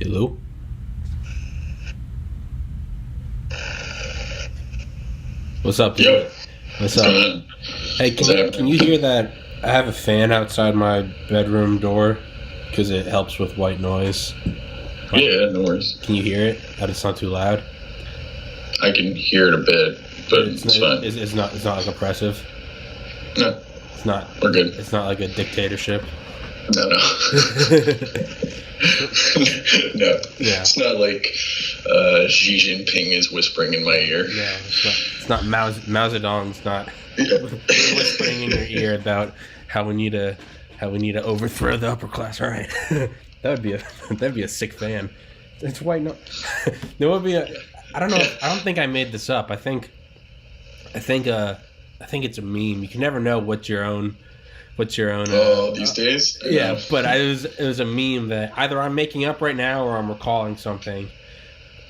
Hello? What's up, dude? Yo. What's up? Hey, can you hear that? I have a fan outside my bedroom door because it helps with white noise. Yeah, no worries. Can you hear it? That it's not too loud? I can hear it a bit, but it's fine. It's not like oppressive? No. It's not. We're good. It's not like a dictatorship? No. No. Yeah. It's not like Xi Jinping is whispering in my ear. Yeah, it's not Mao Zedong's not whispering in your ear about how we need to overthrow the upper class. All right, that'd be a sick fan. It's white. No, there would be a. I don't know. I don't think I made this up. I think it's a meme. You can never know what's your own. These days. Yeah, but it was a meme that either I'm making up right now or I'm recalling something.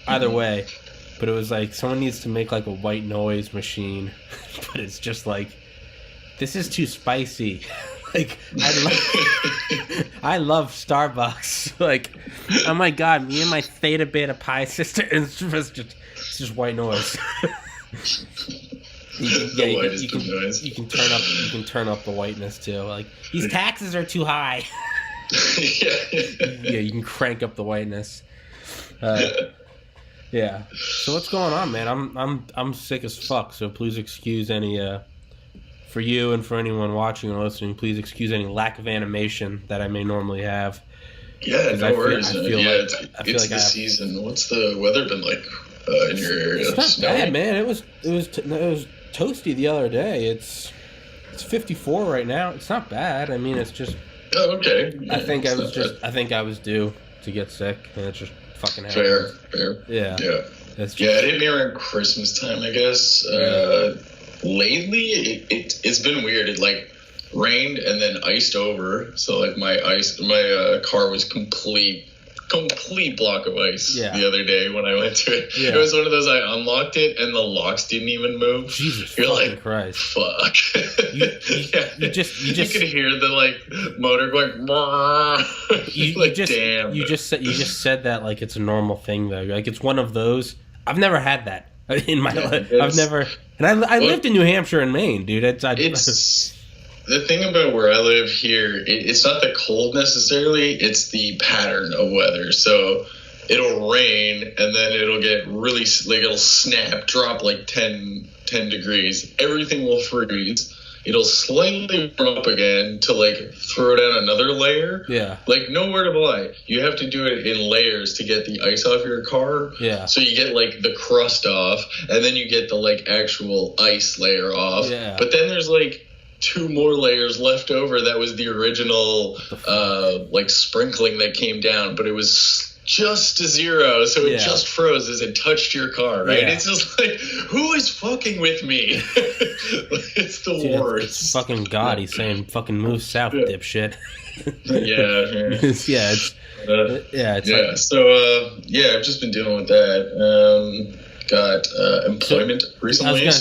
Either way, but it was like someone needs to make like a white noise machine, but it's just like this is too spicy. Like I love Starbucks. Like, oh my god, me and my Theta Beta Pi sister. It's just white noise. You can turn up the whiteness too. Like, these taxes are too high. Yeah, you can crank up the whiteness. Yeah. So what's going on, man? I'm sick as fuck. So please excuse any for you and for anyone watching or listening. Please excuse any lack of animation that I may normally have. Yeah, no worries. It's the season. What's the weather been like in your area? It's not bad, man. It was toasty the other day. It's 54 right now. It's not bad. I mean, it's just. Oh, okay. Yeah, I think I was due to get sick, and it's just fucking happened. Fair. Yeah. It hit me around Christmas time, I guess. Lately, it's been weird. It like rained and then iced over. So like my car was complete block of ice the other day when I went to it. Yeah. It was one of those, I unlocked it and the locks didn't even move. Jesus You're fucking like, Christ. Fuck. You could hear the like motor going. Damn. You just said that like it's a normal thing though. Like, it's one of those. I've never had that in my life. I've never. And I lived in New Hampshire and Maine, dude. It's the thing about where I live here, it's not the cold necessarily, it's the pattern of weather. So it'll rain and then it'll get really, like, it'll snap, drop like 10 degrees. Everything will freeze. It'll slightly warm up again to like throw down another layer. Yeah. Like, no word of a lie. You have to do it in layers to get the ice off your car. Yeah. So you get like the crust off and then you get the like actual ice layer off. Yeah. But then there's like 2 more layers left over. That was the original like sprinkling that came down, but it was just to zero, so it just froze as it touched your car, right? It's just like, who is fucking with me? It's the worst. It's fucking God. He's saying fucking move south, dipshit. I've just been dealing with that. Got employment recently, I'm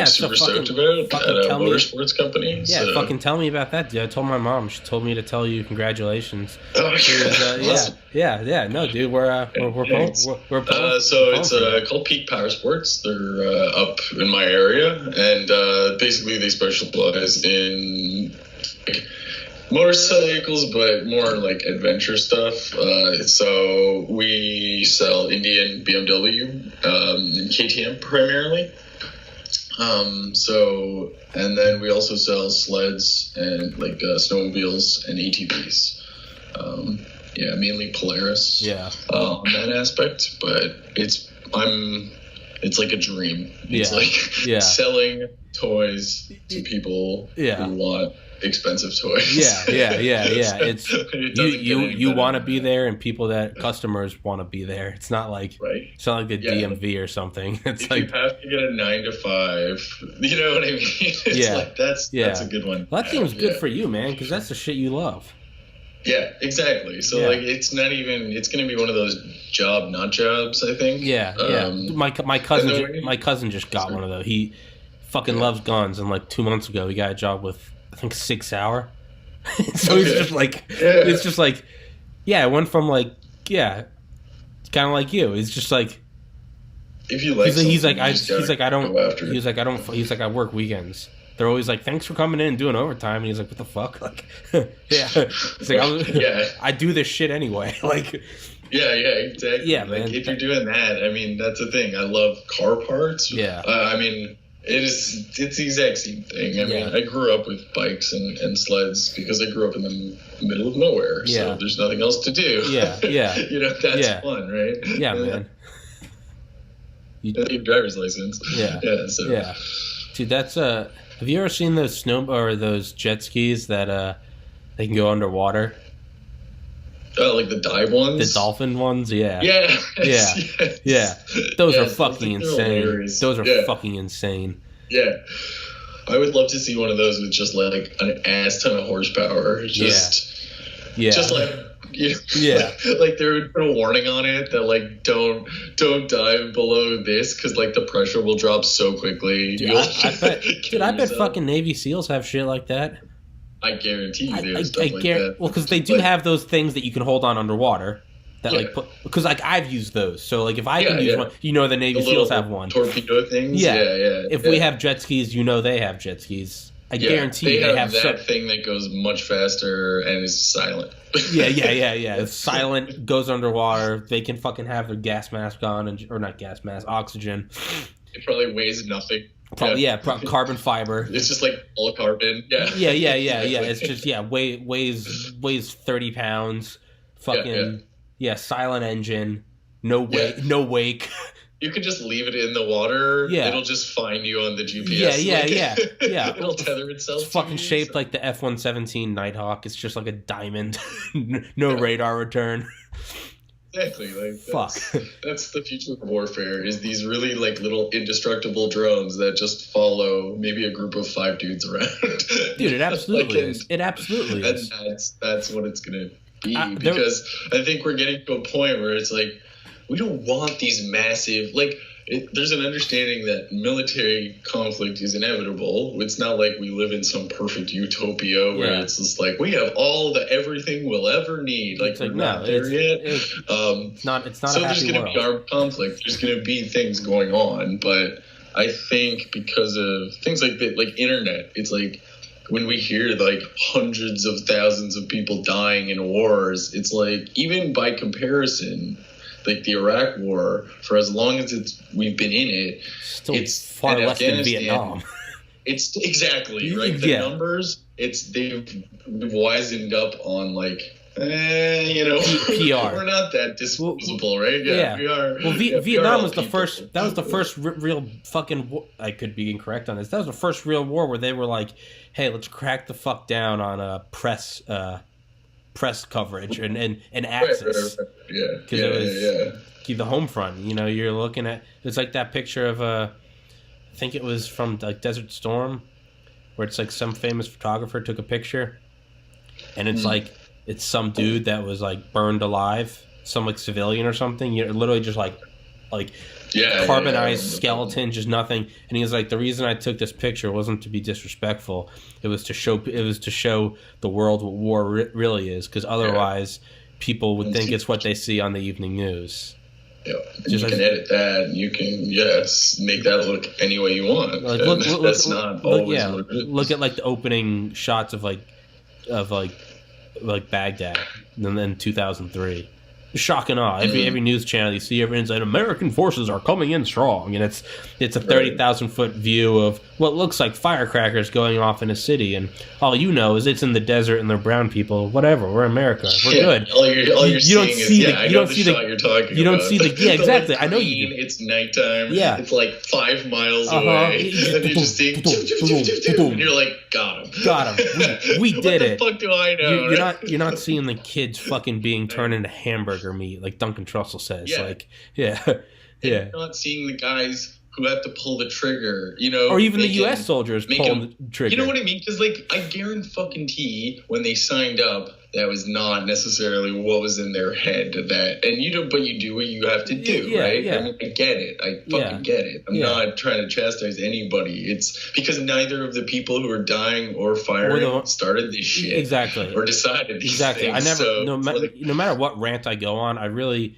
super stoked about at a motorsports company. Yeah, fucking tell me about that, dude. I told my mom. She told me to tell you congratulations. Oh, awesome. Yeah. No, dude, we're both. So it's called Peak Power Sports. They're up in my area, and basically they specialize in motorcycles, but more like adventure stuff. So we sell Indian, BMW, and KTM primarily. And then we also sell sleds and like snowmobiles and ATVs. Mainly Polaris. Yeah. On that aspect, but it's like a dream. It's like selling toys to people who want expensive toys. Yeah. It's you want to be there, and customers want to be there. It's not like it's not like the DMV or something. It's if like you have to get a 9 to 5. You know what I mean? It's like that's a good one. Well, that seems good for you, man, because that's the shit you love. Yeah, exactly. So like, it's not even. It's going to be one of those not jobs. I think. Yeah. My cousin just got one of those. He fucking loves guns, and like 2 months ago, he got a job with, I think, 6 Hour. So it's just like, it went from like, kind of like you. He's just like, if you like, he's like, I work weekends. They're always like, thanks for coming in and doing overtime. And he's like, what the fuck? Like, yeah. He's like, I do this shit anyway. Like, yeah, exactly. Yeah, like, man. if you're doing that, I mean, that's the thing. I love car parts. Yeah. I mean, it's the exact same thing. I mean, I grew up with bikes and sleds because I grew up in the middle of nowhere. So there's nothing else to do. Yeah. You know, that's fun, right? Yeah, man. You need a driver's license. Yeah. So. Dude, that's have you ever seen those those jet skis that they can go underwater? Oh, like the dive ones? The dolphin ones? Yeah. Yeah. Those are fucking insane. Those are fucking insane. Yeah. I would love to see one of those with just like an ass ton of horsepower. Just like, you know, like they would put a warning on it that like don't dive below this because like the pressure will drop so quickly. Dude, I bet fucking Navy SEALs have shit like that. I guarantee you there's stuff like that. Well, because they do have those things that you can hold on underwater. That because like I've used those. So like if I can use one, you know the Navy SEALs have one. Torpedo things. Yeah. If we have jet skis, you know they have jet skis. I guarantee they have that thing that goes much faster and is silent. Yeah. It's silent, goes underwater. They can fucking have their gas mask on, or not gas mask, oxygen. It probably weighs nothing. Carbon fiber. It's just like all carbon. Yeah. It's just weighs 30 pounds. Fucking silent engine. No wake. You could just leave it in the water. Yeah. It'll just find you on the GPS. Yeah. It'll tether itself. It's fucking shaped like the F-117 Nighthawk. It's just like a diamond. No radar return. Exactly. Like that's the future of warfare, is these really like little indestructible drones that just follow maybe a group of 5 dudes around. Dude, it absolutely is. It absolutely is. That's what it's going to be. Because I think we're getting to a point where it's like, we don't want these massive, there's an understanding that military conflict is inevitable. It's not like we live in some perfect utopia where it's just like, we have everything we'll ever need. Like, we're not there yet. It's not so there's going to be armed conflict. There's going to be things going on. But I think because of things like that, like internet, it's like, when we hear like hundreds of thousands of people dying in wars, it's like, even by comparison, like the Iraq War, for as long as we've been in it, it's far less than Vietnam. It's exactly right. The numbers, we've wisened up on like, PR. We're not that disposable, right? Yeah, we are. Well, Vietnam was the first. That was the first real fucking war. I could be incorrect on this. That was the first real war where they were like, "Hey, let's crack the fuck down on press coverage and access." Right. Yeah. Because it was the home front. You know, you're looking at, it's like that picture of I think it was from like Desert Storm, where it's like some famous photographer took a picture, and it's like it's some dude that was like burned alive, some like civilian or something. You're literally just like carbonized skeleton, just nothing. And he was like, the reason I took this picture wasn't to be disrespectful. It was to show the world what war really is, because otherwise people would think it's what they see on the evening news. Yeah, and you can edit that, and you can make that look any way you want. Like, look at like the opening shots of Baghdad, and then 2003. Shock and awe. Every news channel you see, everyone's like, American forces are coming in strong, and it's a 30,000 foot view of what looks like firecrackers going off in a city, and all you know is it's in the desert and they're brown people. Whatever, we're America, we're good. You don't see the exactly. I know you do. It's nighttime. Yeah, it's like 5 miles away, and you just see, and you're like, got him. We did it. What the fuck do I know? You're not seeing the kids fucking being turned into hamburger meat, like Duncan Trussell says. You're not seeing the guys who have to pull the trigger, or even the U.S. soldiers pulling the trigger. You know what I mean? Because I guarantee when they signed up, that was not necessarily what was in their head. But you do what you have to do, right? Yeah. I mean, I get it. I fucking get it. I'm not trying to chastise anybody. It's because neither of the people who are dying or firing started this shit, exactly, or decided these things. I never, no matter what rant I go on, I really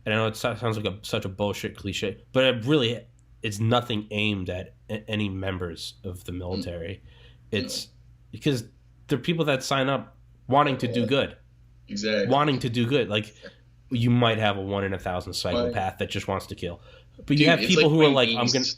and I know it sounds like such a bullshit cliche, but it really, it's nothing aimed at any members of the military. It's because they're people that sign up wanting to do good. Exactly. Wanting to do good. Like, you might have a 1 in 1,000 psychopath that just wants to kill. But you have people who are like, I'm going to...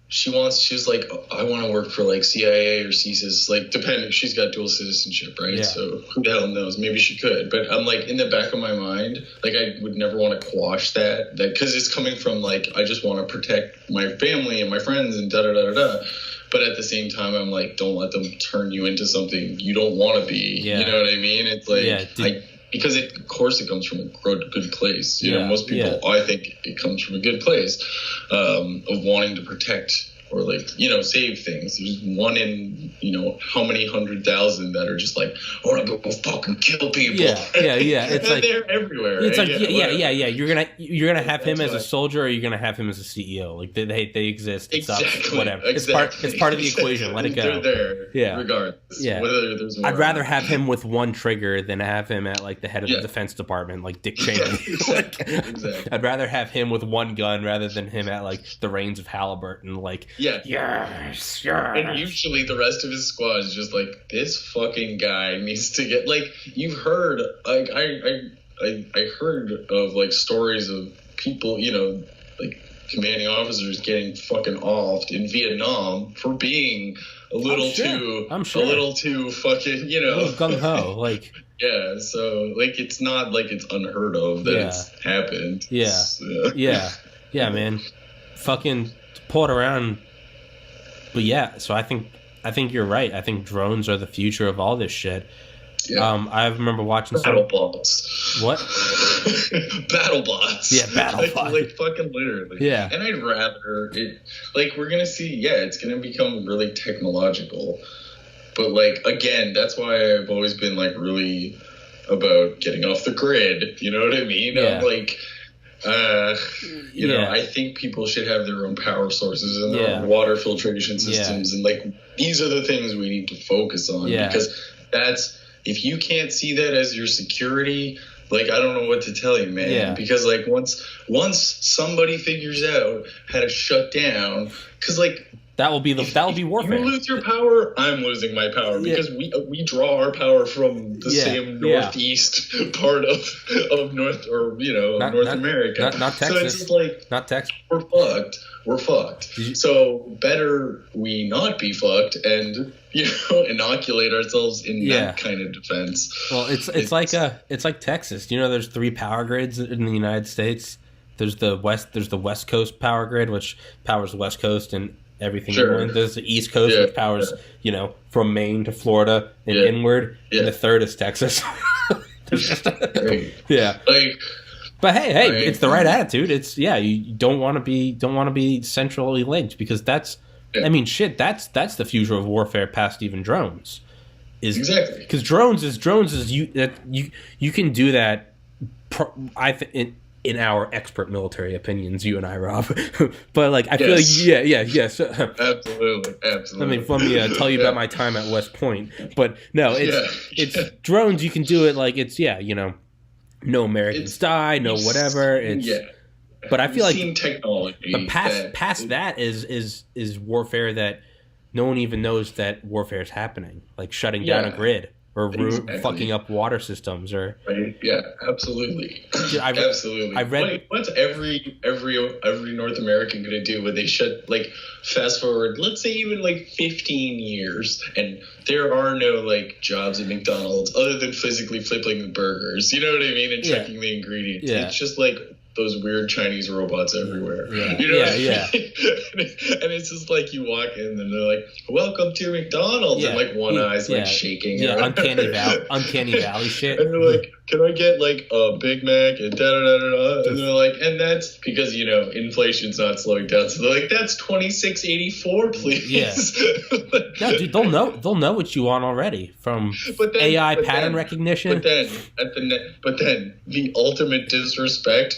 She was like, I want to work for like CIA or CSIS, like depending. She's got dual citizenship, right? Yeah. So who the hell knows? Maybe she could, but I'm like, in the back of my mind, like I would never want to quash that because it's coming from like, I just want to protect my family and my friends and da da da da da. But at the same time, I'm like, don't let them turn you into something you don't want to be. Yeah. You know what I mean? It's like, because of course it comes from a good place. You know, most people, I think it comes from a good place of wanting to protect or like, you know, save things. There's one in, you know, how many 100,000 that are just like, I want to go fucking kill people. Yeah. It's like they're everywhere. It's like You're gonna have him as a soldier, or you're gonna have him as a CEO. Like they exist. It sucks. Whatever. It's part of the equation. Let it go. They're there. Yeah. Regardless. Yeah. Whether there's more I'd rather have him with one trigger than have him at like the head of the Defense Department, like Dick Cheney. Exactly. I'd rather have him with one gun rather than him at like the reins of Halliburton. Like, yes. And usually the rest of his squad is just like, this fucking guy needs to get, like, you've heard, like, I heard of like stories of people, you know, like commanding officers getting fucking offed in Vietnam for being a little too fucking, you know, gung ho, like. Yeah, so like it's not like it's unheard of that it's happened. Yeah, man. Fucking pull it around. But yeah, so I think you're right. I think drones are the future of all this shit. Yeah. I remember watching BattleBots. What? BattleBots. Yeah, BattleBots. Like fucking literally. Yeah. And I'd rather it, like, we're gonna see. Yeah, it's gonna become really technological. But like, again, that's why I've always been like really about getting off the grid. You know what I mean? Yeah. I'm like, you know, I think people should have their own power sources and their own water filtration systems, and like these are the things we need to focus on because that's, if you can't see that as your security, like, I don't know what to tell you, man. Yeah. Because like once somebody figures out how to shut down, because like. That will be warfare. You lose your power, I'm losing my power because we draw our power from the same northeast part of North, or you know, North America. Not Texas. So it's just like, not Texas. We're fucked. So better we not be fucked and, you know, inoculate ourselves in that kind of defense. Well, it's like Texas. You know, there's 3 power grids in the United States. There's the West Coast power grid, which powers the West Coast and everything. There's the East Coast, which powers, you know, from Maine to Florida and inward. And the third is Texas. Like, but hey, it's the right attitude. It's you don't want to be centrally linked, because that's I mean, shit, that's the future of warfare past even drones. Exactly. Because drones is you can do that. In our expert military opinions, you and I, Rob, but like I feel like so, absolutely. Let me tell you about my time at West Point. But no, it's drones. You can do it like it's you know, no Americans die, no whatever. It's but I feel like technology. But past that is warfare that no one even knows that warfare is happening, like shutting down a grid. Or fucking up water systems, or yeah, absolutely, absolutely. I read what's every North American gonna do when they shut, like, fast forward, let's say even like 15 years, and there are no like jobs at McDonald's other than physically flipping the burgers. You know what I mean? And checking the ingredients. Yeah. It's just like those weird Chinese robots everywhere. Yeah. You know what I mean? And it's just like you walk in and they're like, "Welcome to McDonald's," and like one eye's like shaking. Yeah, uncanny valley shit. And they're like, "Can I get like a Big Mac and da da da da?" And they're like, and that's because, you know, inflation's not slowing down. So they're like, "That's $26.84, please." Yeah. No, dude, they'll know what you want already from AI pattern recognition. But then the ultimate disrespect.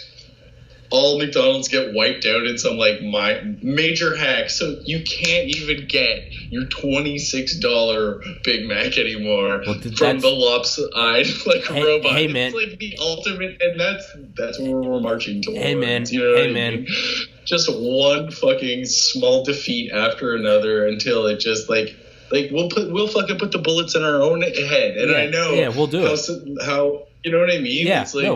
all McDonald's get wiped out in some like major hack, so you can't even get your $26 Big Mac anymore from the lopsided robot. Hey man, it's like the ultimate, and that's where we're marching towards. Hey man, you know what I mean? Just one fucking small defeat after another until it just like we'll fucking put the bullets in our own head, and I know we'll do how. You know what I mean? Yeah, it's like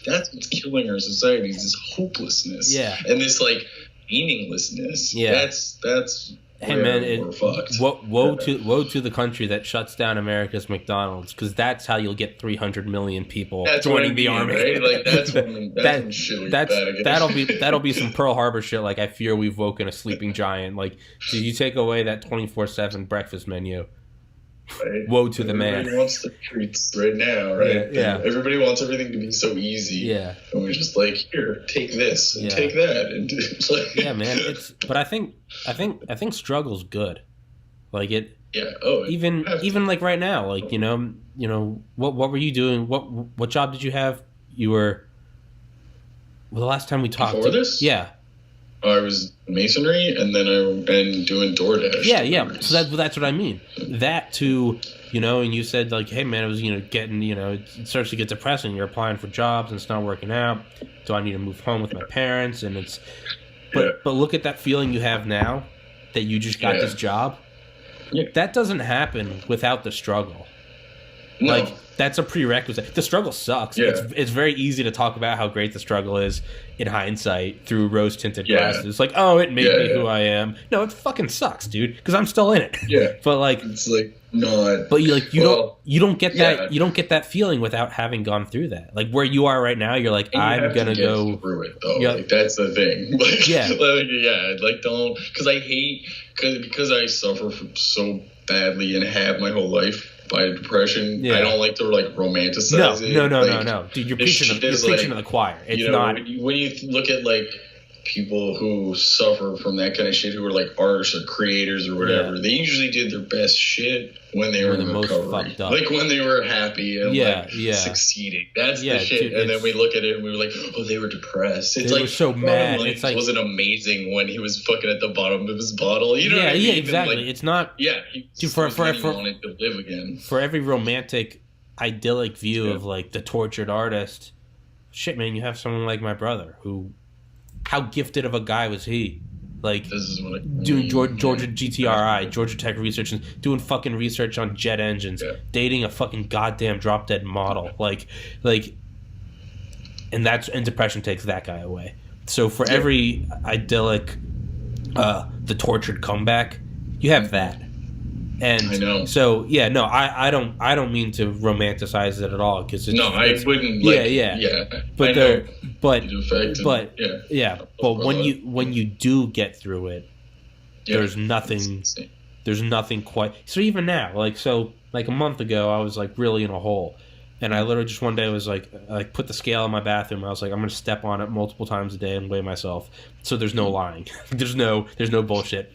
that's what's killing our society, is this hopelessness. Yeah. And this like meaninglessness. Yeah. That's hey man, we're fucked. Woe to the country that shuts down America's McDonald's, because that's how you'll get 300 million people joining the army. Right? Like that's when shit that'll be some Pearl Harbor shit. Like, I fear we've woken a sleeping giant. Like, did you take away that 24/7 breakfast menu? Right. Woe to the man. Everybody wants the treats right now, right? Yeah. Everybody wants everything to be so easy. Yeah. And we're just like, here, take this and take that, and it's like, yeah, man. But I think struggle's good. Like it. Yeah. Oh. Even like right now, like you know what were you doing? What job did you have? You were. Well, the last time we talked. Before this. Yeah. I was masonry, and then and doing DoorDash. Yeah. So that's what I mean. That too, and you said like, hey man, it was getting it starts to get depressing. You're applying for jobs and it's not working out. Do I need to move home with my parents? And it's, but look at that feeling you have now that you just got this job. Yeah. That doesn't happen without the struggle. No. Like, that's a prerequisite. The struggle sucks. Yeah. It's very easy to talk about how great the struggle is in hindsight through rose-tinted glasses. It's like, oh, it made me who I am. No, it fucking sucks, dude, because I'm still in it. Yeah. But like, it's like not. But you don't get that. You don't get that feeling without having gone through that. Like where you are right now, you're like, I'm gonna go through it though. Like, that's the thing. Like, don't, because I hate because I suffer from so badly and have my whole life by depression. I don't like to romanticize it. No, dude, you're preaching to the choir. It's not when you look at like people who suffer from that kind of shit, who are like artists or creators or whatever. Yeah. They usually did their best shit when they were in recovery, like when they were happy and succeeding. That's the shit. Dude, and then we look at it and we were like, oh, they were depressed. It's like, were so mad. It's like, wasn't amazing when he was fucking at the bottom of his bottle. You know what I mean? Yeah, exactly. Like, it's not. Yeah, he wanted to live again. For every romantic, idyllic view of like the tortured artist, shit, man, you have someone like my brother who. How gifted of a guy was he? Like, doing Georgia GTRI, Georgia Tech research, and doing fucking research on jet engines, dating a fucking goddamn drop dead model. Like, and depression takes that guy away. So for every idyllic, the tortured comeback, you have that. And I know. So I don't mean to romanticize it at all, because I wouldn't. But when you do get through it, there's nothing quite. So even now, like a month ago, I was like really in a hole, and I literally just one day was like put the scale in my bathroom. I was like, I'm gonna step on it multiple times a day and weigh myself. So there's no lying. there's no bullshit.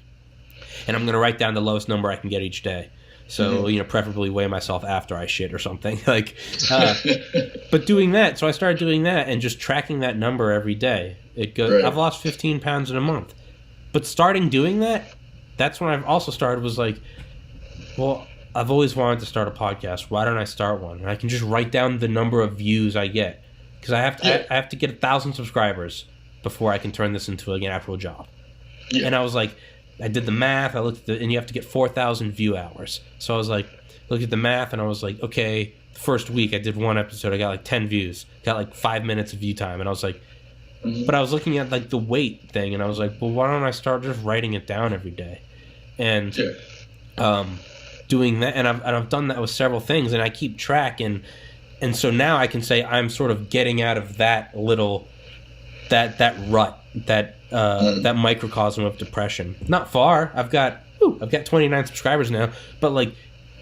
And I'm going to write down the lowest number I can get each day. So, preferably weigh myself after I shit or something. But doing that, so I started doing that and just tracking that number every day. It goes. Right. I've lost 15 pounds in a month. But starting doing that, that's when I've also started was like, well, I've always wanted to start a podcast. Why don't I start one? And I can just write down the number of views I get. Because I have to get 1,000 subscribers before I can turn this into an actual job. Yeah. And I was like, I did the math. I looked at and you have to get 4,000 view hours. So I was like, looked at the math, and I was like, okay, the first week I did one episode, I got like 10 views, got like 5 minutes of view time, and I was like, but I was looking at like the weight thing, and I was like, well, why don't I start just writing it down every day, and doing that, and I've done that with several things, and I keep track, and so now I can say I'm sort of getting out of that little that rut, that microcosm of depression. Not far. I've got 29 subscribers now, but like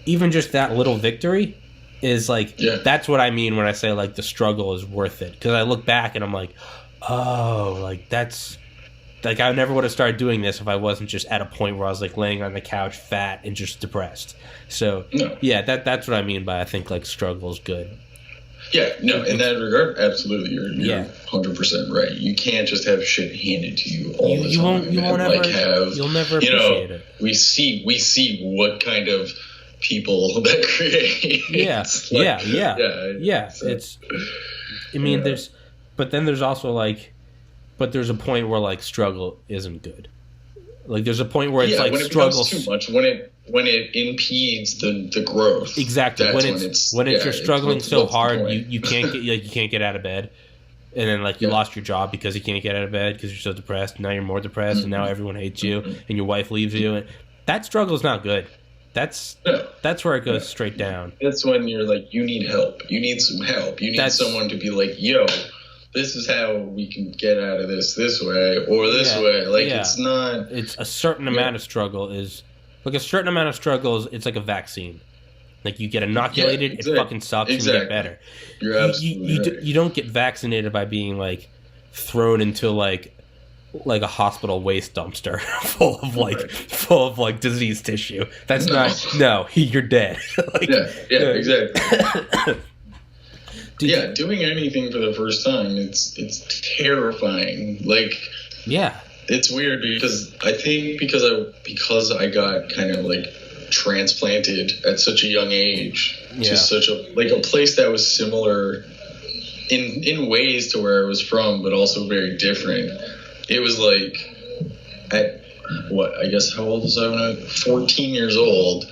even just that little victory is like that's what I mean when I say like the struggle is worth it, because I look back and I'm like, oh, like that's like I never would have started doing this if I wasn't just at a point where I was like laying on the couch fat and just depressed. So that's what I mean by I think like struggle is good. Yeah, no, in that regard, absolutely, you're Yeah. 100% right. You can't just have shit handed to you all the time. You'll never appreciate it. We see what kind of people that create. Yeah, So. It's, I mean, there's a point where like struggle isn't good. Like there's a point where it's like when it struggle becomes too much, when it impedes the growth. Exactly. When you're struggling so hard, you can't get out of bed, and then like you lost your job because you can't get out of bed because you're so depressed. Now you're more depressed, and now everyone hates you, and your wife leaves you, and that struggle is not good. That's where it goes straight down. That's when you're like, you need help. You need some help. You need someone to be like, yo, this is how we can get out of this way or this way. Like it's not. It's a certain amount of struggle is like a certain amount of struggles. It's like a vaccine. Like you get inoculated, it fucking sucks, and you get better. You're absolutely right. You don't get vaccinated by being like thrown into like a hospital waste dumpster full of like diseased tissue. That's no, you're dead. Like, exactly. Doing anything for the first time, it's terrifying. Like, it's weird because I think because I got kind of like transplanted at such a young age to such a place that was similar in ways to where I was from, but also very different. It was like how old was I when I was 14 years old?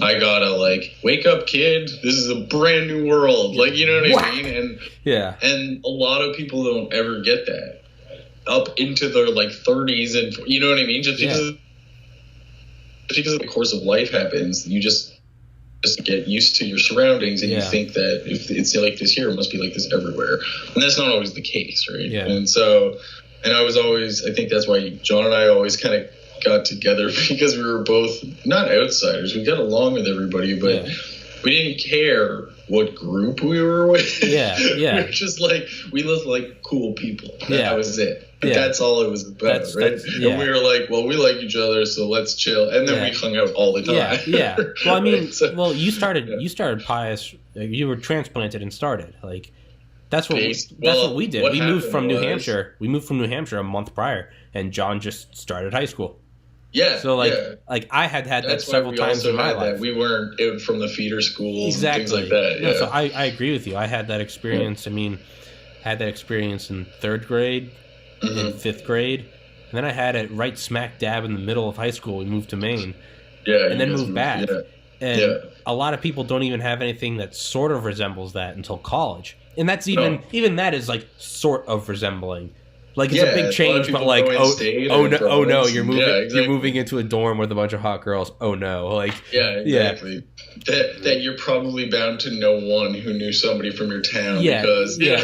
I gotta like, wake up, kid. This is a brand new world. Like, you know what I mean? And a lot of people don't ever get that up into their like 30s, and you know what I mean? Just because the course of life happens, you just get used to your surroundings, and you think that if it's like this here, it must be like this everywhere, and that's not always the case, right? And so, and I think that's why John and I always kind of got together, because we were both not outsiders. We got along with everybody, but we didn't care what group we were with. We were just like, we looked like cool people. That was it. But that's all it was about, right? And we were like, well, we like each other, so let's chill. And then we hung out all the time. Well, I mean, you started Pius. You were transplanted and started like. That's what we did. We moved from New Hampshire. We moved from New Hampshire a month prior, and John just started high school. So like I had that several times in my life. We weren't from the feeder schools, exactly. And things like that. No, so I agree with you. I had that experience. I mean, had that experience in 3rd grade, in 5th grade, and then I had it right smack dab in the middle of high school. We moved to Maine, and then moved back. And a lot of people don't even have anything that sort of resembles that until college. And that's even that is like sort of resembling. Like it's a big change, but like oh no, you're moving into a dorm with a bunch of hot girls. Oh no, like exactly. That you're probably bound to know one who knew somebody from your town because you're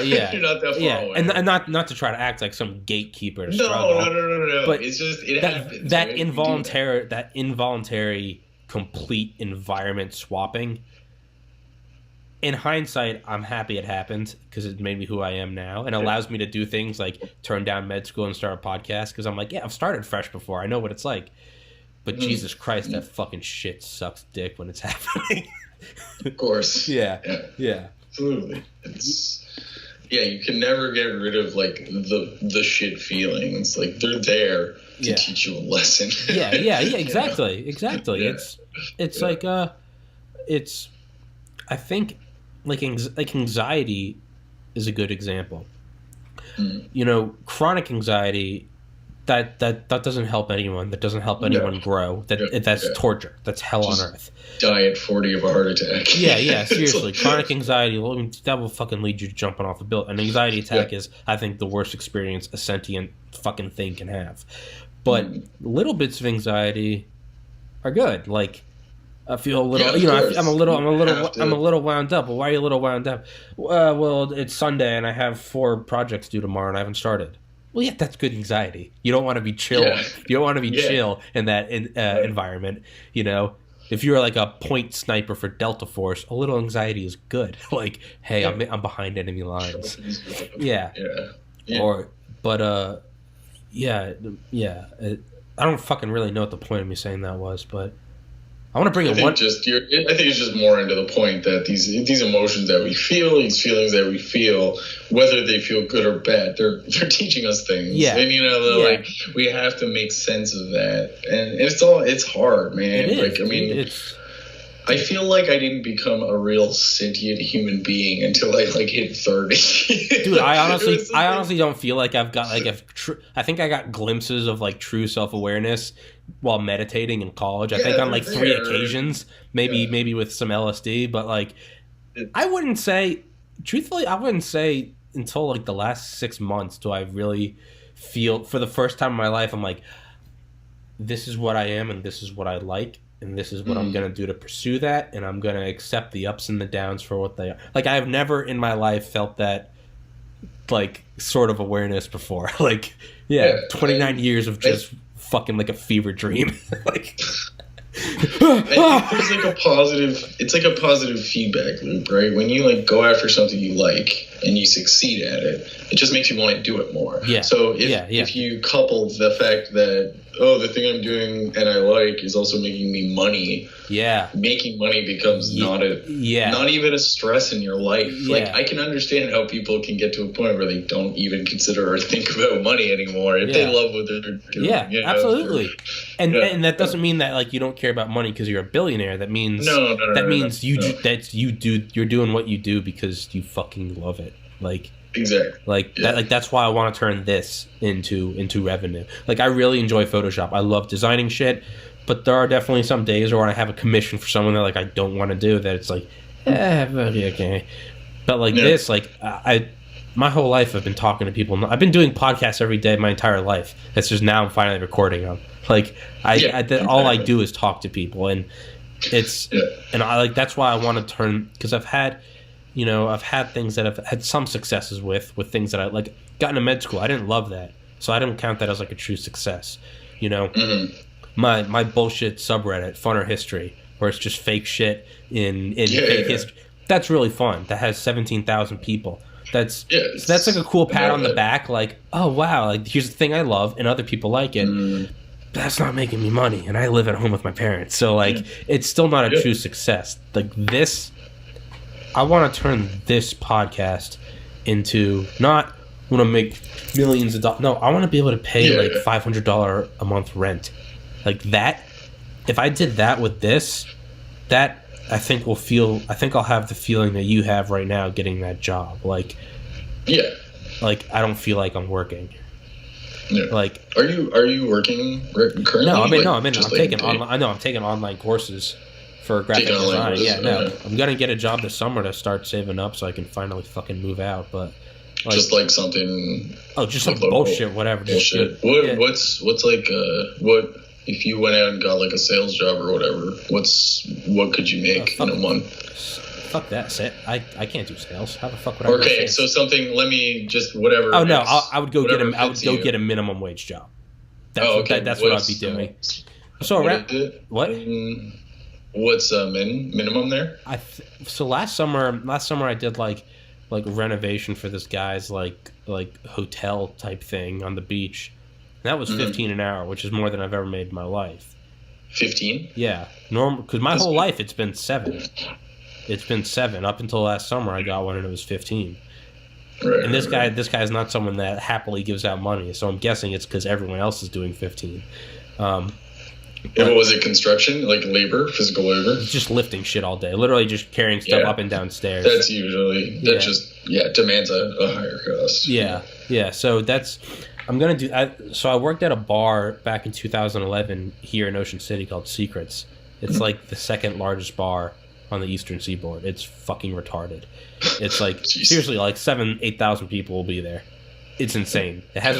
not that far away. And not to try to act like some gatekeeper to struggle. No. But it's just it happens. That involuntary complete environment swapping. In hindsight, I'm happy it happened because it made me who I am now and allows me to do things like turn down med school and start a podcast because I'm like, I've started fresh before. I know what it's like. But Jesus Christ, that fucking shit sucks dick when it's happening. Of course. Yeah. Absolutely. You can never get rid of like the shit feelings. Like they're there to teach you a lesson. Exactly. Yeah. It's like I think like anxiety is a good example. You know, chronic anxiety that doesn't help anyone. That doesn't help anyone grow. That's torture. That's hell on earth. Die at 40 of a heart attack. Seriously. Chronic anxiety, that will fucking lead you to jumping off a building. An anxiety attack is, I think, the worst experience a sentient fucking thing can have. But little bits of anxiety are good. Like, I feel a little, I'm a little wound up. Well, why are you a little wound up? Well, it's Sunday and I have 4 projects due tomorrow and I haven't started. Well, that's good anxiety. You don't want to be chill. You don't want to be chill in that environment. You know, if you're like a point sniper for Delta Force, a little anxiety is good. Like, hey, I'm behind enemy lines. I don't fucking really know what the point of me saying that was, but I want to bring I think it's just more into the point that these emotions that we feel, these feelings that we feel, whether they feel good or bad, they're teaching us things. Yeah. And like we have to make sense of that. And it's hard, man. It is. Like, I mean, I feel like I didn't become a real sentient human being until I hit 30. Dude, I honestly don't feel like I've got I think I got glimpses of like true self-awareness while meditating in college. I think on like 3 occasions, maybe with some LSD, but like I wouldn't say until like the last 6 months do I really feel, for the first time in my life, I'm like, this is what I am and this is what I like. And this is what I'm going to do to pursue that, and I'm going to accept the ups and the downs for what they are. Like, I have never in my life felt that, like, sort of awareness before. Like, 29 years of just fucking, like, a fever dream. Like... It's like a positive feedback loop, right? When you, like, go after something you like and you succeed at it, it just makes you want to do it more. Yeah. So if you couple the fact that, the thing I'm doing and I like is also making me money. Yeah. Making money becomes not even a stress in your life. Yeah. Like, I can understand how people can get to a point where they don't even consider or think about money anymore if they love what they're doing. Yeah, absolutely. And that doesn't mean that like you don't care about money because you're a billionaire. That means you're doing what you do because you fucking love it. Like, exactly. Like that. Like that's why I want to turn this into revenue. Like I really enjoy Photoshop. I love designing shit, but there are definitely some days where I have a commission for someone that like I don't want to do. That it's like, okay. But like this, like my whole life I've been talking to people. I've been doing podcasts every day my entire life. It's just now I'm finally recording them. Like all I do is talk to people, and it's and I like that's why I want to turn, because I've had things that I've had some successes with things that I like. Got into med school. I didn't love that, so I don't count that as like a true success. My bullshit subreddit, Funner History, where it's just fake shit in fake history. That's really fun. That has 17,000 people. That's like a cool pat on the back. Like, oh wow, like here's the thing I love, and other people like it. That's not making me money, and I live at home with my parents, so like it's still not a true success. Like this, I want to turn this podcast into not want to make millions of dollars. No, I want to be able to pay like $500 a month rent, like that. If I did that with this, that I think I'll have the feeling that you have right now getting that job. Like, like I don't feel like I'm working. Yeah. Like, are you working currently? No, I'm taking online courses for graphic design. I'm gonna get a job this summer to start saving up so I can finally fucking move out. But like, just like something. Oh, just some bullshit, whatever. Bullshit. What's like what if you went out and got like a sales job or whatever? What could you make in a month? Fuck that. I can't do sales. How the fuck would I? Okay, so something. Let me just whatever. Oh no, I would go get a minimum wage job. That's what I'd be doing. So what? What's minimum there? So last summer I did like renovation for this guy's like hotel type thing on the beach. And that was $15 an hour, which is more than I've ever made in my life. 15? Yeah, normal, because my whole life it's been 7. It's been 7 up until last summer. I got one and it was 15. Right, and this guy's not someone that happily gives out money, so I'm guessing it's because everyone else is doing 15. And what was it? Construction, like labor, physical labor? Just lifting shit all day, literally just carrying stuff up and down stairs. That's usually demands a higher cost. Yeah. So that's I'm gonna do. So I worked at a bar back in 2011 here in Ocean City called Secrets. It's like the second largest bar on the Eastern Seaboard. It's fucking retarded. It's like seriously, like 8,000 people will be there. It's insane. It has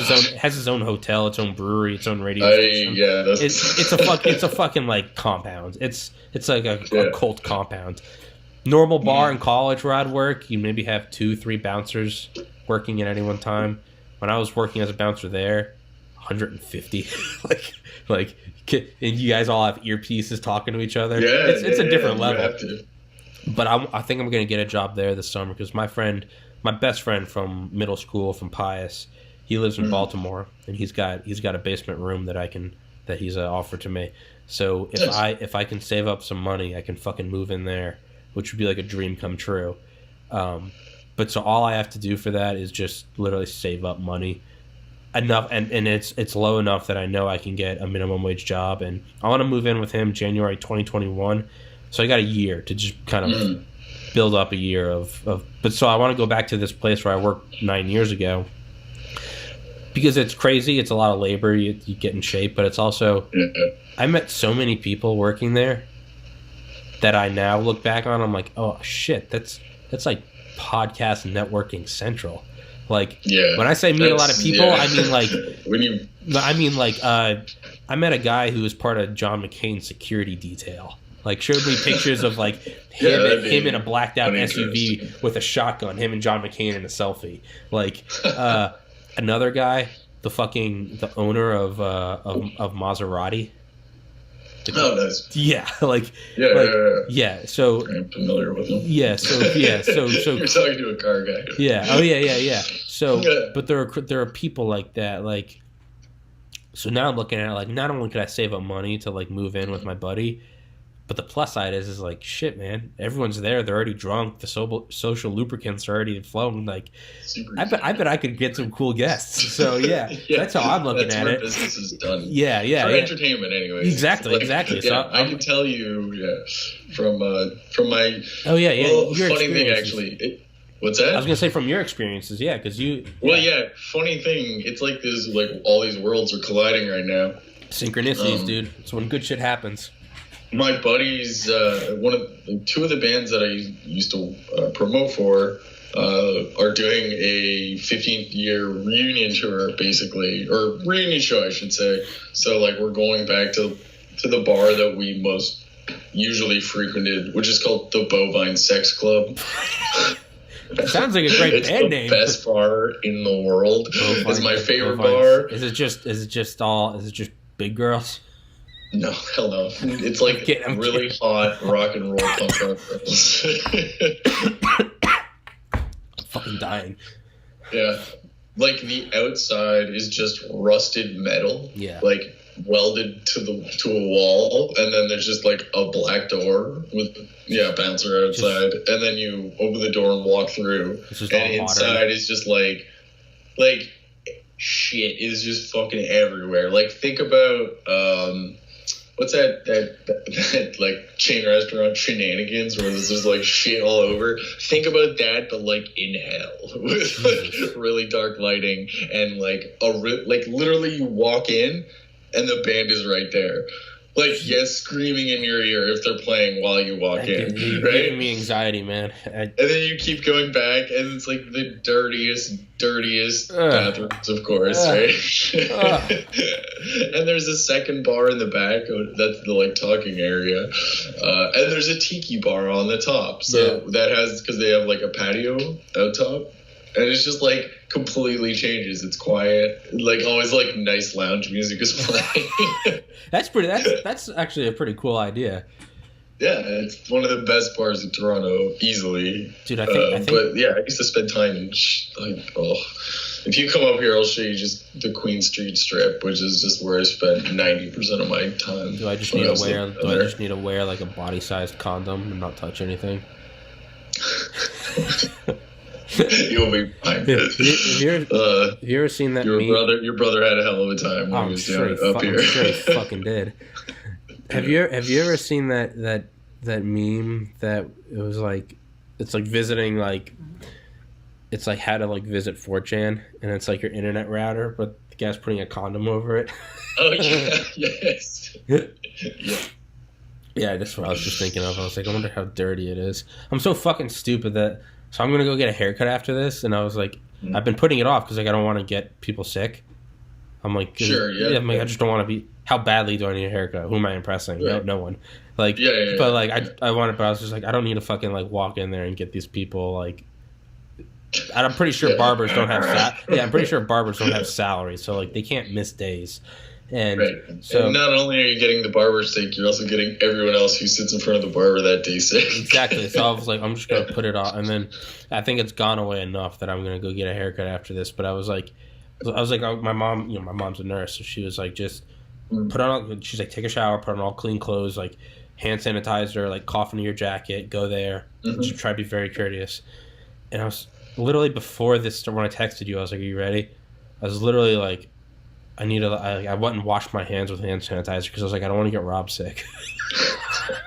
its own hotel, its own brewery, its own radio station. It's a fucking like compound. It's like a cult compound. Normal bar in college where I'd work, you maybe have 2-3 bouncers working at any one time. When I was working as a bouncer there, 150. like, and you guys all have earpieces talking to each other. Yeah, it's a different level. But I think I'm gonna get a job there this summer because my best friend from middle school from Pius, he lives in Baltimore and he's got a basement room that he's offered to me. So if I can save up some money, I can fucking move in there, which would be like a dream come true. But so all I have to do for that is just literally save up money enough, and it's low enough that I know I can get a minimum wage job, and I want to move in with him January 2021. So I got a year to just kind of build up a year of. But so I want to go back to this place where I worked 9 years ago, because it's crazy. It's a lot of labor. You get in shape, but it's also I met so many people working there that I now look back on. I'm like, oh shit, that's like podcast networking central. Like, when I say meet a lot of people, I mean like I met a guy who was part of John McCain's security detail. Like, showed me pictures of like him in a blacked out SUV with a shotgun, him and John McCain in a selfie. Like, another guy, the owner of Maserati. Nice. Yeah, yeah. So I'm familiar with him. Yeah, so you're talking to a car guy. Yeah. Oh yeah. So, but there are people like that. Like, so now I'm looking at it like, not only could I save up money to like move in with my buddy, but the plus side is like, shit, man, everyone's there. They're already drunk. The social lubricants are already flowing. Like, I bet I could get some cool guests. So yeah, that's how I'm looking at it. Business is done. Yeah. For entertainment, anyway. Exactly. Yeah, So I can tell you, from my. Oh yeah. Well, funny thing, actually. What's that? I was gonna say from your experiences, yeah, because you. Well, yeah. Funny thing, it's like this. Like, all these worlds are colliding right now. Synchronicities, dude. It's when good shit happens. My buddies, two of the bands that I used to promote for are doing a 15th year reunion tour, basically, or reunion show, I should say. So, like, we're going back to the bar that we most usually frequented, which is called the Bovine Sex Club. That sounds like a great band name. It's the best bar in the world. It's my favorite bar. Is it just big girls? No, hell no. It's like really hot rock and roll punk rock girls. I'm fucking dying. Yeah. Like, the outside is just rusted metal. Yeah. Like, welded to a wall, and then there's just like a black door with bouncer outside, and then you open the door and walk through, and inside is just like shit is just fucking everywhere. Like, think about what's that like chain restaurant Shenanigans where there's just like shit all over. Think about that, but like in hell with like really dark lighting and like literally you walk in and the band is right there. Like, yes, screaming in your ear if they're playing while you walk in, you're right? giving me anxiety, man. And then you keep going back, and it's like the dirtiest bathrooms, of course, right? And there's a second bar in the back. That's the like talking area, and there's a tiki bar on the top. So that has, because they have like a patio out top. And it's just like completely changes. It's quiet. Like, always like nice lounge music is playing. That's actually a pretty cool idea. Yeah, it's one of the best bars in Toronto, easily. Dude, I think. But yeah, I used to spend time in if you come up here, I'll show you just the Queen Street Strip, which is just where I spent 90% of my time. Do I just need to wear like a body-sized condom and not touch anything? You'll be fine. Have you ever seen that meme? Your brother had a hell of a time when he was down up here. I'm sure he fucking did. Have you ever seen that meme that it was like, it's like visiting, like, it's like how to like visit 4chan, and it's like your internet router, but the guy's putting a condom over it. Oh yeah, yes. Yeah, that's what I was just thinking of. I was like, I wonder how dirty it is. I'm so fucking stupid that. So I'm going to go get a haircut after this. And I was like, I've been putting it off because like, I don't want to get people sick. I'm like, sure, yeah. I'm like, I just don't want to be, how badly do I need a haircut? Who am I impressing? Right. No one. Like, but like, I wanted, but I was just like, I don't need to fucking like walk in there and get these people like, I'm pretty sure barbers don't have, I'm pretty sure barbers don't have salaries. So like, they can't miss days. And so, and not only are you getting the barber sick, you're also getting everyone else who sits in front of the barber that day sick. Exactly. So I was like, I'm just going to put it off. And then I think it's gone away enough that I'm going to go get a haircut after this. But I was like, my mom, my mom's a nurse. So she was like, just put on, she's like, take a shower, put on all clean clothes, like hand sanitizer, like cough into your jacket, go there, just try to be very courteous. And I was literally, before this, when I texted you, I was like, are you ready? I was literally like, I went and washed my hands with hand sanitizer because I was like, I don't want to get Rob sick.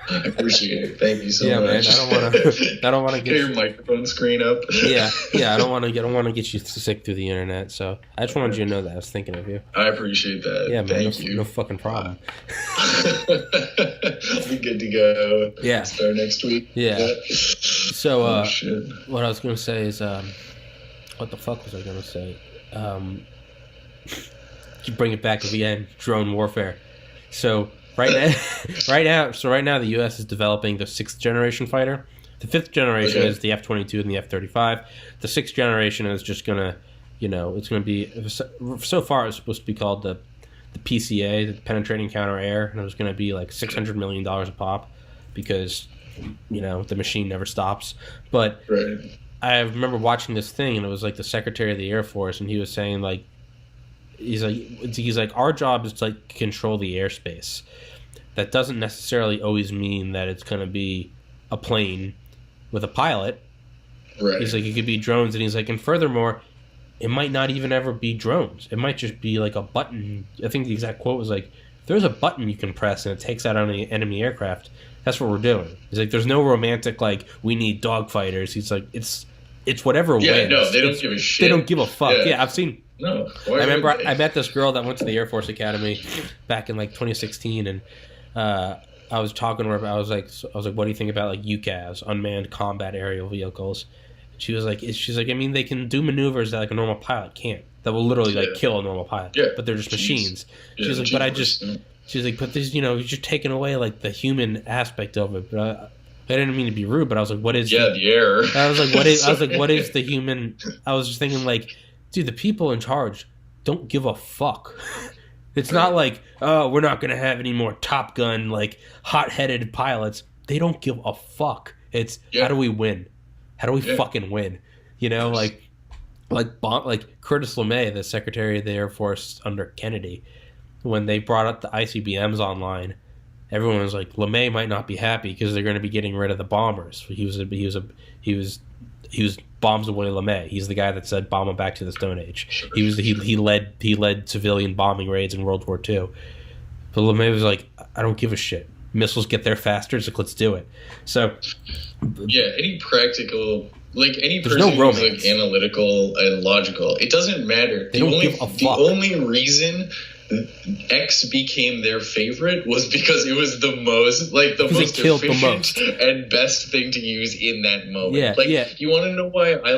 I appreciate it. Thank you so much. Yeah, man. I don't want to get your microphone screen up. yeah. I don't want to get you sick through the internet. So I just wanted you to know that I was thinking of you. I appreciate that. Yeah, man. Thank you. No fucking problem. Be good to go. Yeah. Start next week. Yeah. So, shit. What I was gonna say is, what the fuck was I gonna say? You bring it back again. Drone warfare. So. Right now, the U.S. is developing the 6th generation fighter. The 5th generation is the F-22 and the F-35. The 6th generation is just gonna, it's gonna be, so far it's supposed to be called the PCA, the Penetrating Counter Air, and it was gonna be like $600 million a pop, because, the machine never stops. But I remember watching this thing, and it was like the Secretary of the Air Force, and he was saying like, he's like, our job is to like control the airspace. That doesn't necessarily always mean that it's going to be a plane with a pilot. Right. He's like, it could be drones, and he's like, and furthermore, it might not even ever be drones. It might just be like a button. I think the exact quote was like, there's a button you can press and it takes out any enemy aircraft. That's what we're doing. He's like, there's no romantic like, we need dogfighters. He's like, it's whatever wins. Yeah, no, they don't give a shit. They don't give a fuck. Yeah, I've seen. No. I remember I met this girl that went to the Air Force Academy back in like 2016, and I was talking to her about, I was like, what do you think about like UCAVs, unmanned combat aerial vehicles? And she's like, I mean, they can do maneuvers that like a normal pilot can't. That will literally like kill a normal pilot. Yeah. But they're just machines. She's like, she's like, but this, you're just taking away like the human aspect of it. But I didn't mean to be rude, but I was like, what is? Yeah, the air. I was like, what is the human? I was just thinking like, dude, the people in charge don't give a fuck. It's not like, oh, we're not going to have any more Top Gun, like, hot-headed pilots. They don't give a fuck. It's, how do we win? How do we fucking win? Like Curtis LeMay, the Secretary of the Air Force under Kennedy, when they brought up the ICBMs online, everyone was like, LeMay might not be happy because they're going to be getting rid of the bombers. He was bombs away LeMay. He's the guy that said bomb them back to the Stone Age. He led civilian bombing raids in World War II. But LeMay was like, I don't give a shit. Missiles get there faster, so let's do it. So any practical, like any there's person no romance. who's like analytical and logical, it doesn't matter. They don't give a fuck. The only reason X became their favorite was because it was the most efficient and best thing to use in that moment. You want to know why I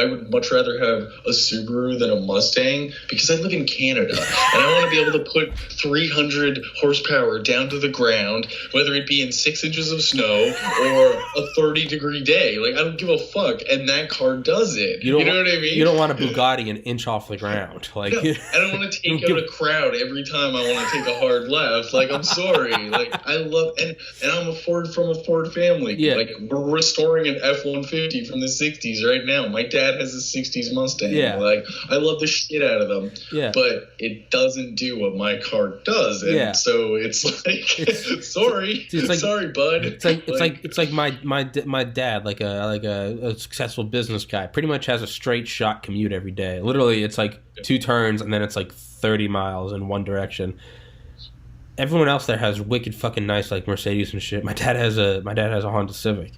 would much rather have a Subaru than a Mustang? Because I live in Canada and I want to be able to put 300 horsepower down to the ground, whether it be in 6 inches of snow or a 30-degree day. Like, I don't give a fuck, and that car does it. You know what I mean? You don't want a Bugatti an inch off the ground. Like, no, I don't want to take out a crowd every time I want to take a hard left. Like, I'm sorry. Like, I love, and I'm from a Ford family. Yeah. Like, we're restoring an F-150 from the 60s right now. My dad has a 60s Mustang. Yeah. Like, I love the shit out of them. Yeah. But it doesn't do what my car does. And so it's like, sorry. It's like, sorry, bud. It's like my dad, like a successful business guy, pretty much has a straight shot commute every day. Literally, it's like 2 turns and then it's like 30 miles in one direction. Everyone else there has wicked fucking nice like Mercedes and shit. My dad has a Honda Civic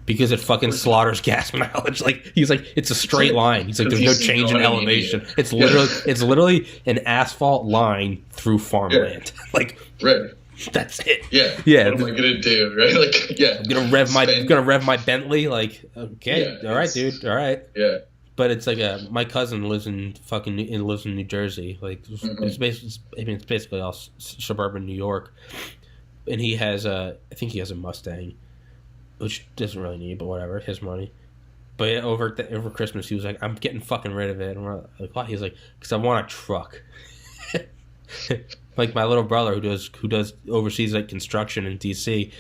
because it fucking slaughters gas mileage. Like, he's like, it's a straight line. He's like, there's no change in elevation. It's literally an asphalt line through farmland. Like, that's it. Yeah. What am I gonna do? Right? Like, I'm gonna rev my Bentley. Like, okay, all right, dude, all right. Yeah. But it's like my cousin lives in New Jersey. Like, it's basically all suburban New York, and he has I think he has a Mustang, which doesn't really need, but whatever, his money. But over Christmas, he was like, I'm getting fucking rid of it. And we're like, why? He's like, because I want a truck. Like, my little brother who does overseas like construction in DC,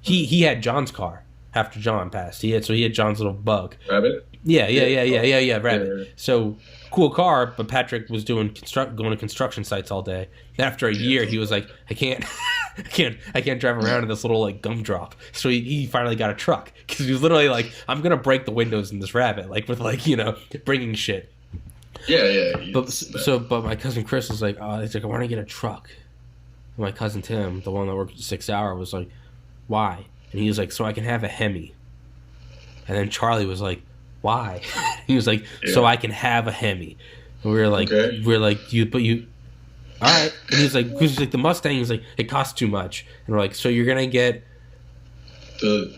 he had John's car after John passed. He had John's little Bug. Rabbit. Yeah, Rabbit. Yeah. So cool car, but Patrick was going to construction sites all day. And after a year, he was like, I can't drive around in this little like gumdrop. So he finally got a truck because he was literally like, I'm gonna break the windows in this Rabbit, like with like bringing shit. Yeah. But my cousin Chris was like, he's like, I want to get a truck. And my cousin Tim, the one that worked 6 hour, was like, why? And he was like, so I can have a Hemi. And then Charlie was like, why? He was like, so I can have a Hemi. And we were like, you, all right. And he's like, the Mustang is like, it costs too much. And we're like, so you're gonna get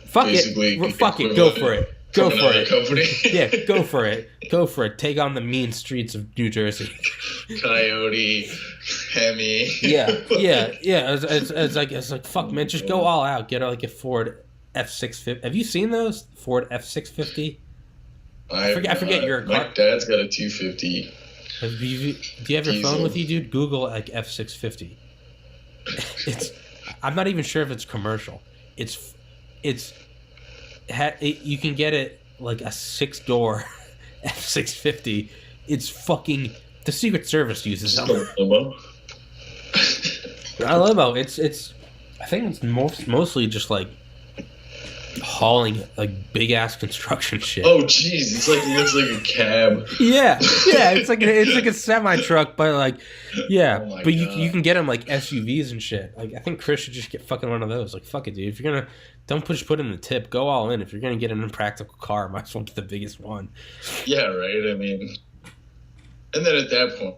fuck it, go for it. Go for it. Company. Yeah, go for it. Go for it. Take on the mean streets of New Jersey. Coyote, Hemi. Yeah. It's like fuck, man. Just go all out. Get like a Ford F650. Have you seen those Ford F650? I forget your car. My dad's got a 250. Do you have your phone with you, dude? Google like F650. I'm not even sure if it's commercial. You can get it like a 6-door F650. It's fucking the Secret Service uses it. Limo. Not a limo. It's. I think it's mostly just like hauling like big ass construction shit. Oh jeez, it looks like a cab. Yeah. It's like a semi truck, but like Oh but you can get them like SUVs and shit. Like I think Chris should just get fucking one of those. Like fuck it, dude. If you're gonna don't put in the tip, go all in. If you're gonna get an impractical car, might as well get the biggest one. Yeah, right. I mean, and then at that point,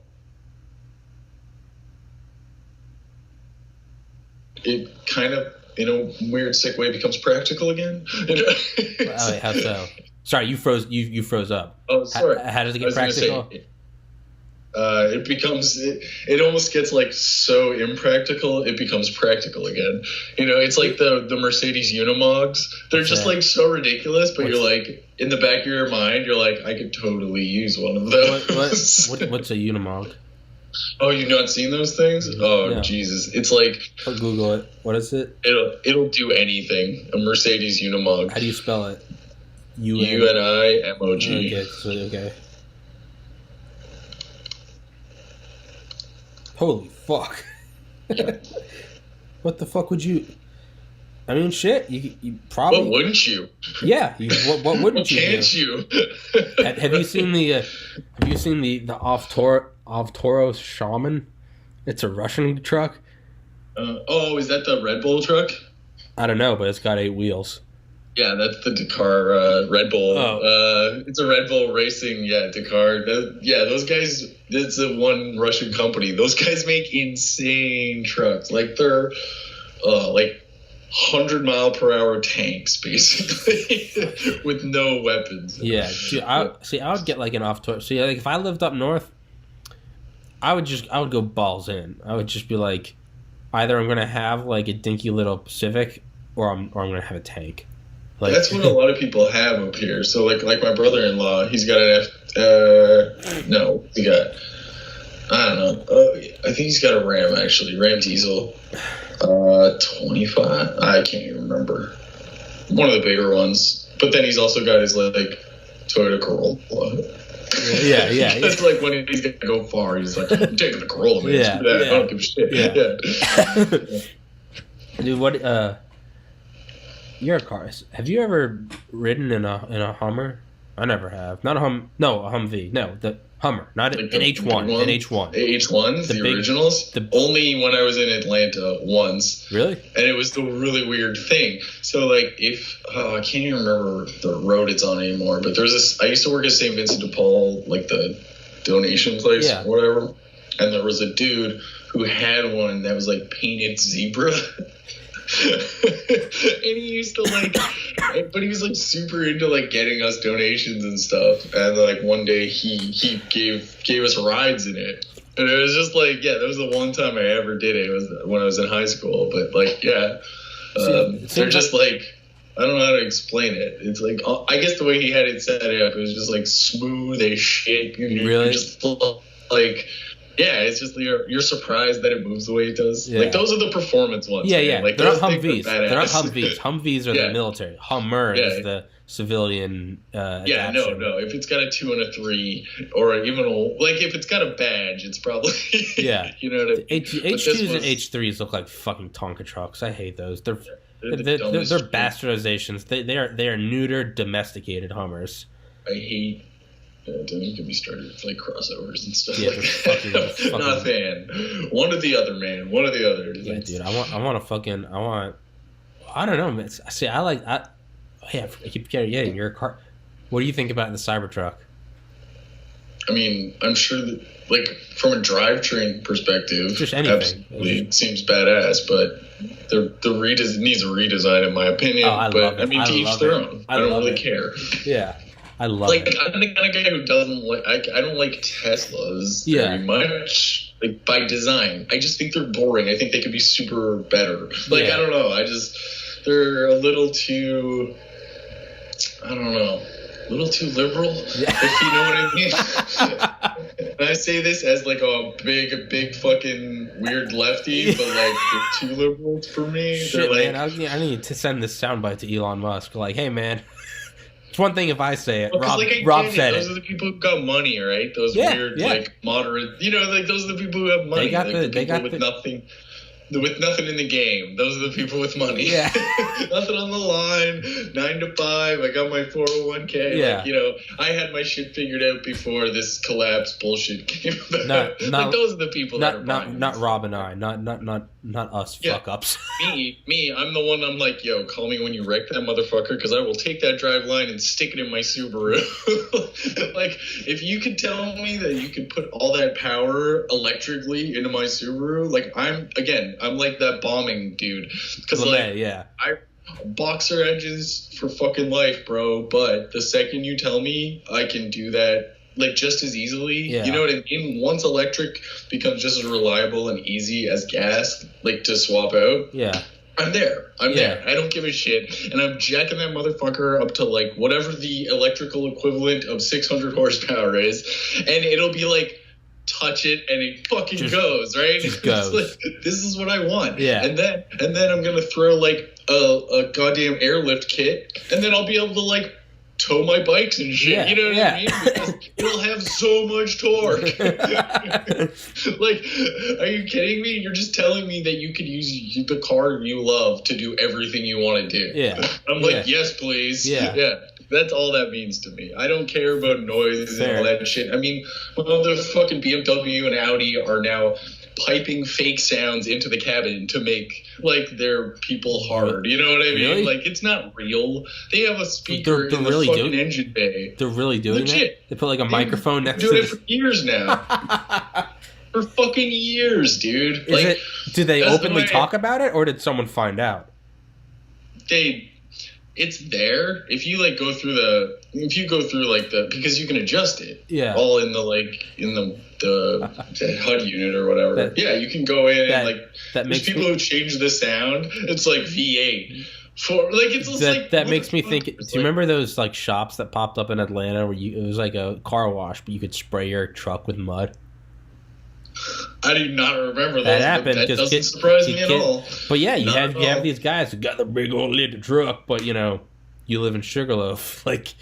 it kind of, in a weird, sick way, becomes practical again. Wait, how so? Sorry, you froze. You froze up. Oh, sorry. How does it get practical? It becomes, it almost gets like so impractical, it becomes practical again. It's like the Mercedes Unimogs. They're just like so ridiculous, but you're like, in the back of your mind, you're like, I could totally use one of those. What's a Unimog? Oh, you've not seen those things? Oh, no. Jesus. It's like... I'll Google it. What is it? It'll do anything. A Mercedes Unimog. How do you spell it? UNIMOG. Okay. Holy fuck. What the fuck would you... I mean, shit, you probably... What wouldn't you? Yeah, what wouldn't you can't do? you? Have you seen the Toro Shaman? It's a Russian truck. Is that the Red Bull truck? I don't know, but it's got 8 wheels. Yeah, that's the Dakar Red Bull. Oh. It's a Red Bull racing, Dakar. Those guys, it's a one Russian company. Those guys make insane trucks. Like, they're, 100-mile-per-hour tanks, basically, with no weapons. Yeah, dude, I would get like an off-tour. See, like if I lived up north, I would go balls in. I would just be like, either I'm gonna have like a dinky little Pacific, or I'm gonna have a tank. Like, that's what a lot of people have up here. So like my brother-in-law, he's got an I don't know. I think he's got a Ram, actually. Ram diesel. 25? I can't even remember. One of the bigger ones. But then he's also got his, like Toyota Corolla. Yeah. That's like when he's going to go far. He's like, I'm taking the Corolla, man. Yeah. I don't give a shit. Yeah. Dude, what, you're a car. Have you ever ridden in a Hummer? I never have. Not a Humvee. No, the Hummer, not like an H1. An H1. H1s, the originals? Only when I was in Atlanta once. Really? And it was the really weird thing. So, like, I can't even remember the road it's on anymore, but there's this, I used to work at St. Vincent de Paul, like the donation place or whatever, and there was a dude who had one that was, like, painted zebra. And he used to but he was like super into like getting us donations and stuff, and like one day he gave us rides in it, and it was just like, that was the one time I ever did it. It was when I was in high school, but like they're just like, I don't know how to explain it. It's like, I guess the way he had it set up, it was just like smooth as shit. Really? Just like, Yeah, it's just you're surprised that it moves the way it does. Yeah. Like those are the performance ones. Yeah, man. yeah. Like They're not those things Humvees. are They're not badass. Humvees. Humvees are Yeah. the military. Hummer Yeah. is the civilian. Yeah, adaptation. no. If it's got a 2 and a 3, or even like if it's got a badge, it's probably Yeah. You know what I mean? H2s and H3s look like fucking Tonka trucks. I hate those. They're the dumbest shit. bastardizations. They are neutered, domesticated Hummers. I hate. Don't even get me started with like crossovers and stuff. Yeah, like they're that. fucking- Not a fan. One or the other, man. One or the other. Yeah, dude. I don't know, man. See, I keep getting. Yeah, your car. What do you think about the Cybertruck? I mean, I'm sure that, like, from a drivetrain perspective, Just anything. absolutely, it seems badass, but it needs a redesign, in my opinion. Oh, I but love it. I mean, I to each love their it. own. I I don't love really it. care. Yeah, I love Like, it. I'm the kind of guy who doesn't like. I don't like Teslas very much. Like, by design, I just think they're boring. I think they could be super better. Like, Yeah. I don't know. They're a little too. I don't know. A little too liberal, if you know what I mean. And I say this as like a big fucking weird lefty, but like they're too liberal for me. Shit, They're like, man, I need to send this soundbite to Elon Musk. Like, hey, man, it's one thing if I say it. well, 'cause, Rob I get said Those are the people who got money, right? Those weird, like moderate. You know, like those are the people who have money. With nothing in the game. Those are the people with money. Yeah. Nothing on the line. 9 to 5. I got my 401k. Yeah. Like, you know, I had my shit figured out before this collapse bullshit came about. Like, those are the people that are buying. Not Rob and I. Not us fuck ups. Me, I'm the one. I'm like, yo, call me when you wreck that motherfucker, because I will take that drive line and stick it in my Subaru. Like, if you could tell me that you could put all that power electrically into my Subaru, like, I'm like that bombing dude, because boxer engines for fucking life, bro. But the second you tell me I can do that, like, just as easily, you know what I mean? Once electric becomes just as reliable and easy as gas, like, to swap out, I'm there. I'm there. I don't give a shit. And I'm jacking that motherfucker up to, like, whatever the electrical equivalent of 600 horsepower is, and it'll be like, touch it and it fucking goes, right? Just goes. Like, this is what I want. Yeah. And then I'm gonna throw like a goddamn airlift kit, and then I'll be able to like tow my bikes and shit. Yeah, You know what I mean? Because it'll have so much torque. Like, are you kidding me? You're just telling me that you could use the car you love to do everything you want to do. Yeah. I'm like, yes, please. Yeah. That's all that means to me. I don't care about noise and all that shit. I mean, the fucking BMW and Audi are now piping fake sounds into the cabin to make, like, their people hard. You know what I mean? Really? Like, it's not real. They have a speaker in the really fucking engine bay. They're really doing Legit. that? They put, like, a microphone next to doing it for years now. For fucking years, dude. Do they openly talk about it, or did someone find out? It's there. If you like go through the because you can adjust it. Yeah. All in the HUD unit or whatever. You can go in and like there's people who change the sound. It's like V8. That makes me think. Do you remember those like shops that popped up in Atlanta where it was like a car wash, but you could spray your truck with mud? I do not remember that happened. That doesn't surprise me at all. But yeah, you have these guys who got the big old lid truck, but you live in Sugarloaf, like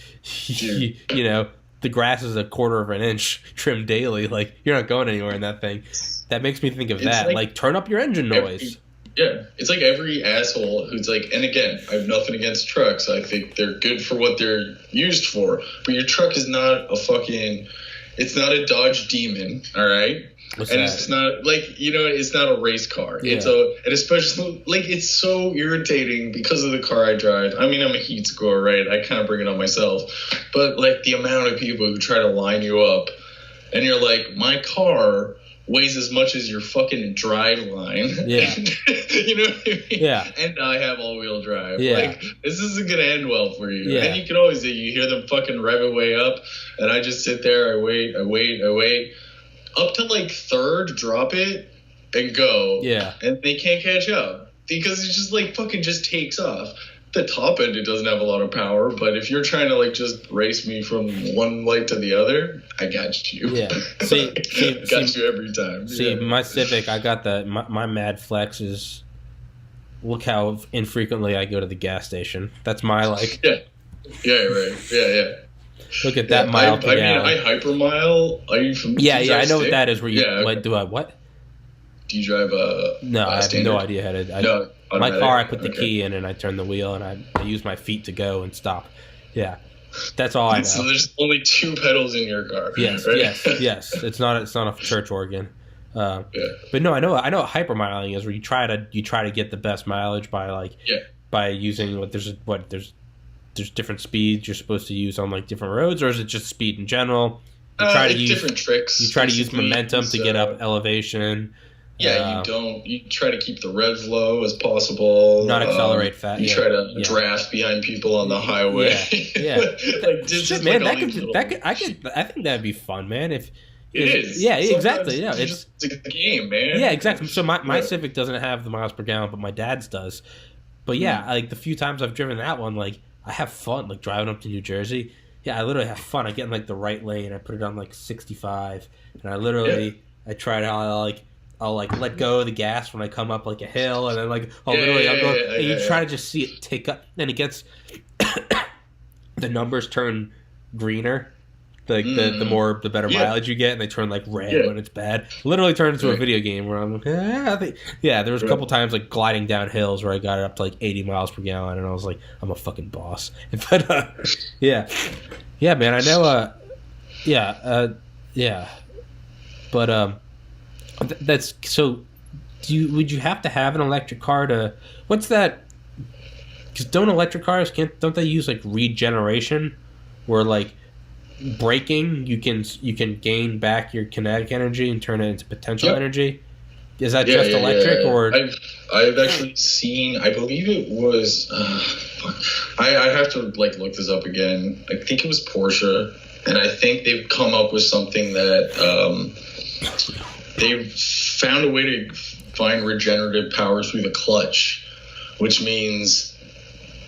you know the grass is 1/4 of an inch trimmed daily. Like, you're not going anywhere in that thing. That makes me think of that. Like, turn up your engine noise. It's like every asshole who's like, and again, I have nothing against trucks. I think they're good for what they're used for. But your truck is not it's not a Dodge Demon, all right? It's not like, it's not a race car. Yeah. And especially like, it's so irritating because of the car I drive. I mean, I'm a heat score, right? I kind of bring it on myself, but like the amount of people who try to line you up, and you're like, my car weighs as much as your fucking drive line. Yeah. You know what I mean? Yeah. And I have all-wheel drive. Yeah. Like, this isn't gonna end well for you. Yeah. And you can always you hear them fucking rev it way up, and I just sit there, I wait up to like third, drop it and go. Yeah. And they can't catch up because it's just like fucking just takes off. the top end, it doesn't have a lot of power, but if you're trying to like just race me from one light to the other, I got you. Yeah. Got you every time. See, my Civic, I got my mad flex is, look how infrequently I go to the gas station. That's my like. Yeah. Yeah. Right. Yeah. Look at that mile per gallon. I hypermile. Are you from? Yeah. I know what that is. Where you do I what? Do you drive a? No, I have standard? no idea how to. No. My car, I put the key in and I turn the wheel and I use my feet to go and stop. Yeah, that's all I know. So there's only 2 pedals in your car. Yes, right? yes. It's not a church organ. But no, I know what hypermiling is, where you try to get the best mileage by using there's different speeds you're supposed to use on like different roads, or is it just speed in general? You try to use different tricks. You try to use momentum to get up elevation. Yeah, you try to keep the revs low as possible. Not accelerate fast. You try to draft behind people on the highway. Yeah. I think that'd be fun, man. It is. Yeah, sometimes exactly. Yeah, it's a game, man. Yeah, exactly. So my Civic doesn't have the miles per gallon, but my dad's does. But yeah, like the few times I've driven that one, like I have fun, like driving up to New Jersey. Yeah, I literally have fun. I get in like the right lane. I put it on like 65, and I try to I'll like let go of the gas when I come up like a hill, and then like I'll go. And you try to just see it tick up, and it gets the numbers turn greener, like the better mileage you get, and they turn like red when it's bad. Literally turns into a video game where I'm like, there was a couple times like gliding down hills where I got it up to like 80 miles per gallon, and I was like, I'm a fucking boss. But man, I know. But that's so. Would you have to have an electric car to? What's that? Because don't electric cars don't they use like regeneration, where like braking you can gain back your kinetic energy and turn it into potential energy? Is that just electric or? I've actually seen. I believe it was. I have to like look this up again. I think it was Porsche, and I think they've come up with something that. They've found a way to find regenerative power through the clutch, which means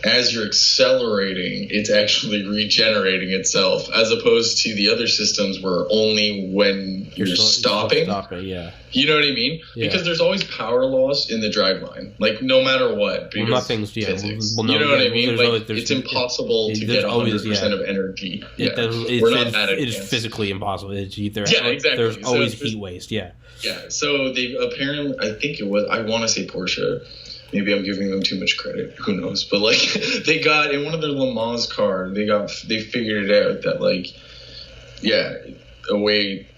as you're accelerating, it's actually regenerating itself, as opposed to the other systems where only when you're stopping. Yeah. You know what I mean? Yeah. Because there's always power loss in the driveline, like no matter what. Because nothing's physics. You know what I mean? Like it's impossible to get 100% of energy. We're not that advanced. It is physically impossible. It's either exactly. There's always heat waste. Yeah. Yeah. So they apparently, I think it was. I want to say Porsche. Maybe I'm giving them too much credit. Who knows? But like they got in one of their Le Mans car, they figured it out that like, a way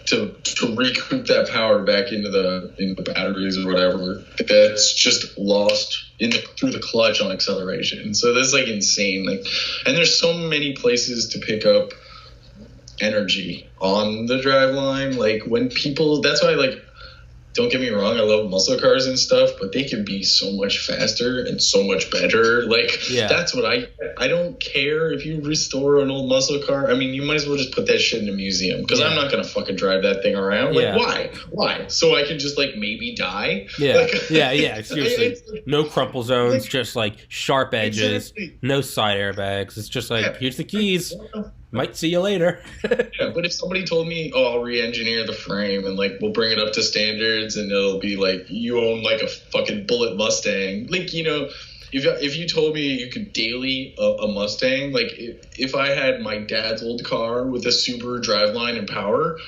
to recoup that power back into the batteries or whatever that's just lost through the clutch on acceleration. So that's like insane. Like, and there's so many places to pick up energy on the driveline. Like when people, that's why like. Don't get me wrong, I love muscle cars and stuff, but they can be so much faster and so much better. Like, that's what I don't care if you restore an old muscle car. I mean, you might as well just put that shit in a museum, because I'm not going to fucking drive that thing around. Like, why? So I can just, like, maybe die? Yeah, like, seriously. No crumple zones, just, like, sharp edges, no side airbags. It's just like, here's the keys. Might see you later. But if somebody told me, I'll re-engineer the frame and like we'll bring it up to standards and it'll be like you own like a fucking bullet Mustang, like, you know, if you told me you could daily a Mustang, like if I had my dad's old car with a Subaru driveline and power,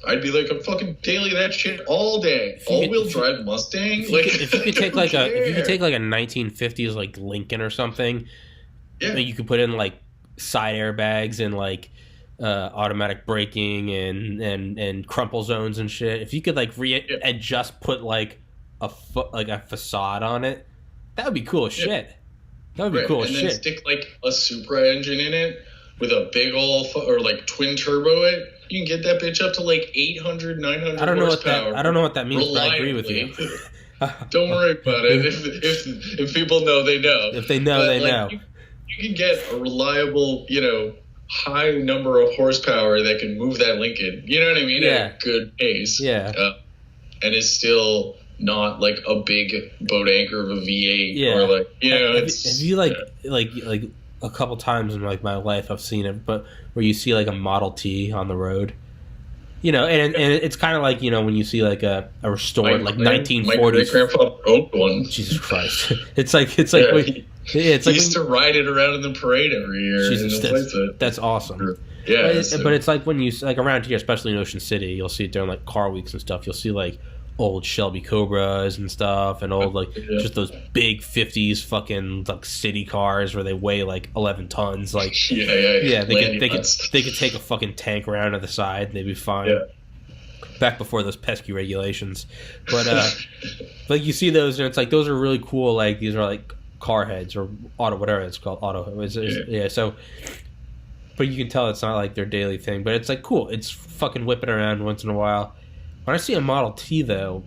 I'd be like, I'm fucking daily that shit all day. All-wheel drive Mustang. If you could take like a 1950s like Lincoln or something, you could put in like side airbags and like automatic braking and crumple zones and shit. If you could like and just put like a facade on it, that would be cool as shit. That would be cool as shit. And then stick like a Supra engine in it with a big old or like twin turbo it. You can get that bitch up to like 800, 900 horsepower. I don't know what that means, but I agree with you. Don't worry about it. If people know, they know. If they know, they know. You can get a reliable, you know, high number of horsepower that can move that Lincoln. You know what I mean? At a good pace. Yeah. And it's still not like a big boat anchor of a V8 Yeah. or like, you know, have it's you like a couple times in like my life I've seen it, but where you see like a Model T on the road, you know, and it's kind of like, you know, when you see like a restored like 1940s. My great grandfather owned one. Jesus Christ! it's like he used to ride it around in the parade every year. Jesus, that's awesome. Yeah, but it's like when you like around here, especially in Ocean City, you'll see it during like car weeks and stuff. You'll see like old Shelby Cobras and stuff, and old like just those big 50s fucking like city cars where they weigh like 11 tons. Like they could take a fucking tank around to the side, they'd be fine. Yeah. Back before those pesky regulations, but like you see those and it's like those are really cool. Like these are like car heads or auto, whatever it's called, auto. So. But you can tell it's not like their daily thing. But it's like cool. It's fucking whipping around once in a while. When I see a Model T, though,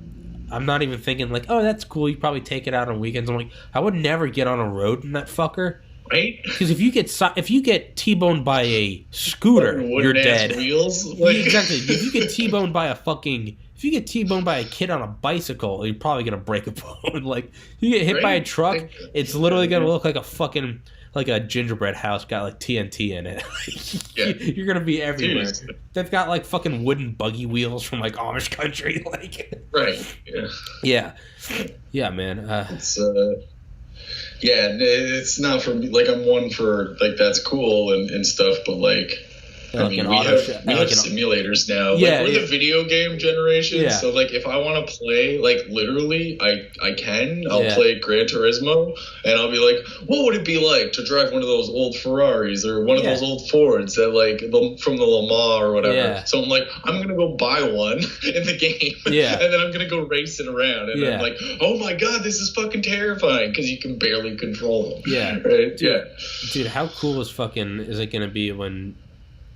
I'm not even thinking like, oh, that's cool. You probably take it out on weekends. I'm like, I would never get on a road in that fucker. Right? Because if you get T-boned by a scooter, you're dead. Wheels? Exactly. If you get T-boned by a kid on a bicycle, you're probably gonna break a bone. Like you get hit by a truck, it's literally gonna look like a fucking like a gingerbread house got like TNT in it. You're gonna be everywhere. Jeez. They've got like fucking wooden buggy wheels from like Amish country. Like right. Yeah, man. It's not for me. Like I'm one for like that's cool and stuff, but like. I mean, we have simulators now. Like, we're the video game generation, so like if I want to play, like literally, I can. I'll play Gran Turismo, and I'll be like, what would it be like to drive one of those old Ferraris or one of those old Fords that like from the Le Mans or whatever? Yeah. So I'm like, I'm gonna go buy one in the game, and then I'm gonna go race it around, and I'm like, oh my god, this is fucking terrifying because you can barely control them. Yeah, right. Dude, how cool is it gonna be when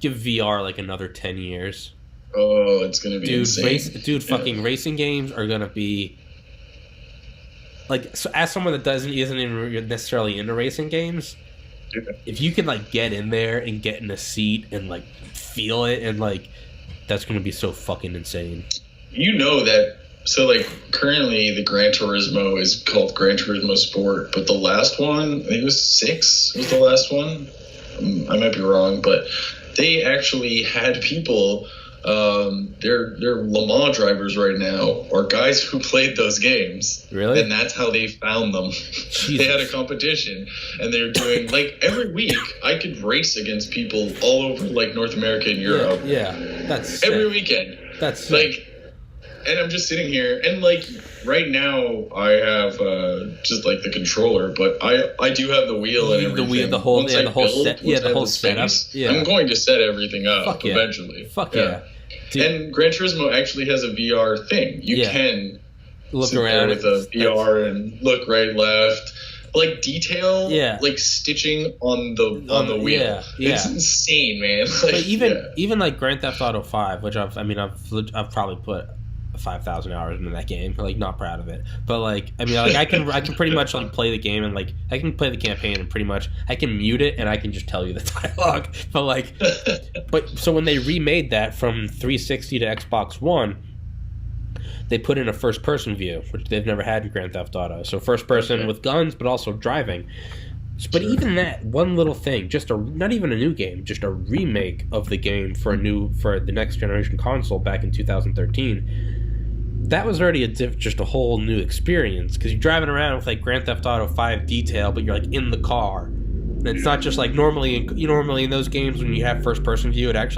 give VR like another 10 years? Oh, it's gonna be insane. Fucking racing games are gonna be like, so as someone that isn't even necessarily into racing games, if you can like get in there and get in a seat and like feel it, and like that's gonna be so fucking insane. You know that. So like currently the Gran Turismo is called Gran Turismo Sport, but the last one, I think it was 6 was the last one. I might be wrong, but they actually had people, they're Le Mans drivers right now, or guys who played those games. Really? And that's how they found them. They had a competition, and they're doing, like, every week, I could race against people all over, like, North America and Europe. Yeah. That's every sick. weekend. That's sick. Like, and I'm just sitting here, and, like, right now, I have just, like, the controller, but I do have the wheel and everything. The whole setup. Yeah. I'm going to set everything up eventually. Fuck yeah. Dude. And Gran Turismo actually has a VR thing. You can look around with a VR and look right, left. Like detail, like stitching on the wheel. Yeah. It's insane, man. Like, but even like Grand Theft Auto 5, which I've probably put 5,000 hours into that game. Like, not proud of it, but like, I mean, like I can pretty much like play the game, and like I can play the campaign, and pretty much I can mute it and I can just tell you the dialogue. But like, so when they remade that from 360 to Xbox One, they put in a first person view, which they've never had in Grand Theft Auto. So first person with guns, but also driving. But even that one little thing, not even a new game, just a remake of the game for the next generation console back in 2013. That was already just a whole new experience, because you're driving around with like Grand Theft Auto 5 detail, but you're like in the car. And it's not just like normally in those games when you have first person view, it'd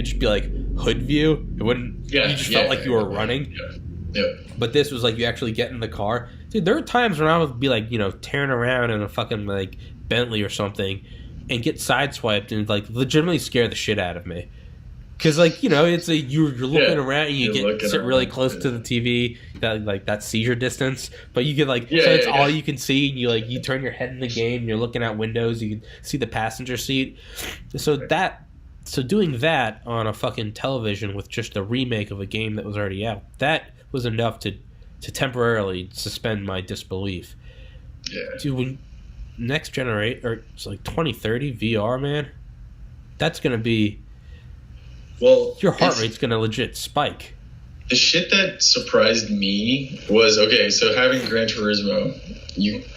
just be like hood view. It wouldn't. You just felt like you were running. Yeah. But this was like you actually get in the car. Dude, there are times when I would be like, tearing around in a fucking like Bentley or something and get sideswiped and like legitimately scare the shit out of me. Because like, it's you're looking around and you sit really close to the TV, that seizure distance. But you get like, it's all you can see. And you turn your head in the game and you're looking out windows. You can see the passenger seat. So doing that on a fucking television with just a remake of a game that was already out, that was enough to temporarily suspend my disbelief. Yeah. Dude, when next generation, or it's like 2030 VR, man, that's gonna be. Well, your heart rate's gonna legit spike. The shit that surprised me was, okay, so having Gran Turismo,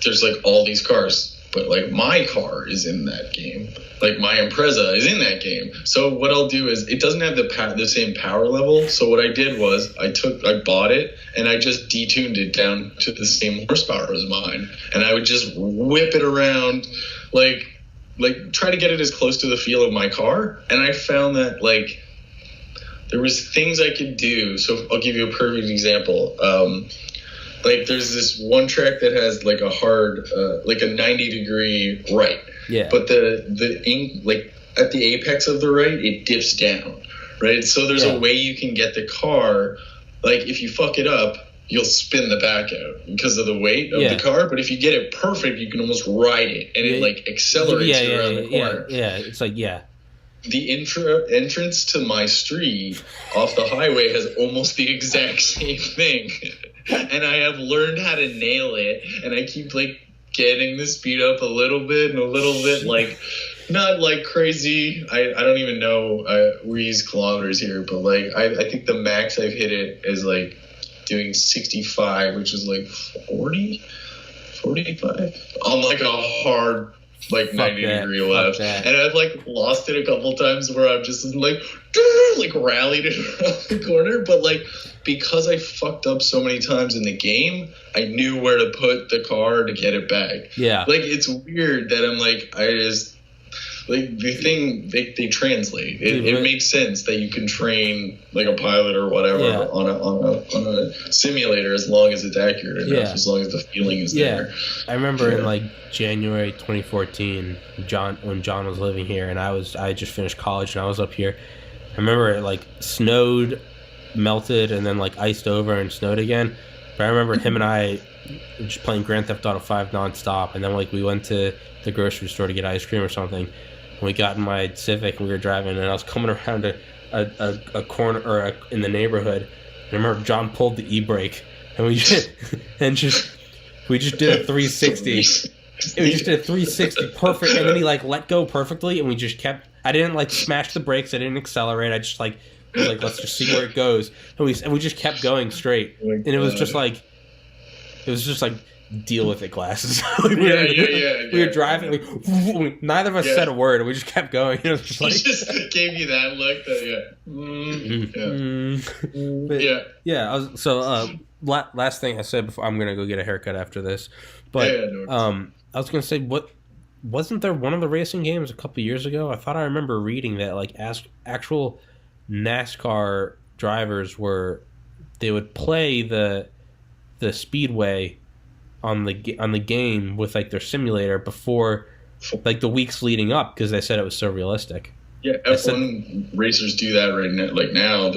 there's like all these cars, but like my car is in that game. Like my Impreza is in that game. So what I'll do is, it doesn't have the same power level. So what I did was I bought it and I just detuned it down to the same horsepower as mine. And I would just whip it around, like try to get it as close to the feel of my car. And I found that like there was things I could do. So I'll give you a perfect example. Like there's this one track that has like a hard, like a 90-degree right. Yeah. But the ink, like at the apex of the right, it dips down, right? So there's a way you can get the car, like if you fuck it up, you'll spin the back out because of the weight of the car. But if you get it perfect, you can almost ride it, and it like accelerates you around the corner. Yeah, it's like, The entrance to my street off the highway has almost the exact same thing. And I have learned how to nail it, and I keep like getting the speed up a little bit, like not like crazy. I don't even know, we use kilometers here, but like I think the max I've hit it is like doing 65, which is like 45 on like a hard like 90-degree left, and I've like lost it a couple times where I'm just like rallied it around the corner, but like because I fucked up so many times in the game, I knew where to put the car to get it back. Yeah, like it's weird that I'm like, I just like the thing they translate. It makes sense that you can train like a pilot or whatever on a simulator as long as it's accurate enough, as long as the feeling is there. I remember in like January 2014, when John was living here, and I just finished college and I was up here. I remember it like snowed, melted, and then like iced over and snowed again. But I remember him and I just playing Grand Theft Auto 5 nonstop, and then like we went to the grocery store to get ice cream or something. And we got in my Civic and we were driving, and I was coming around a corner or in the neighborhood. And I remember John pulled the e-brake, and we just did a 360. We just did a 360 perfect, and then he like let go perfectly, and we just kept. I didn't like smash the brakes. I didn't accelerate. I just like was like, let's just see where it goes, and we just kept going straight, and it was just like deal with it glasses. We were driving. Neither of us said a word. We just kept going. It was just like, he just gave you that look. Last thing I said before, I'm gonna go get a haircut after this. But I was gonna say, wasn't there one of the racing games a couple years ago? I thought I remember reading that like actual NASCAR drivers they would play the speedway on the game with like their simulator before like the weeks leading up, because they said it was so realistic. Yeah, F1 racers do that right now. Like now,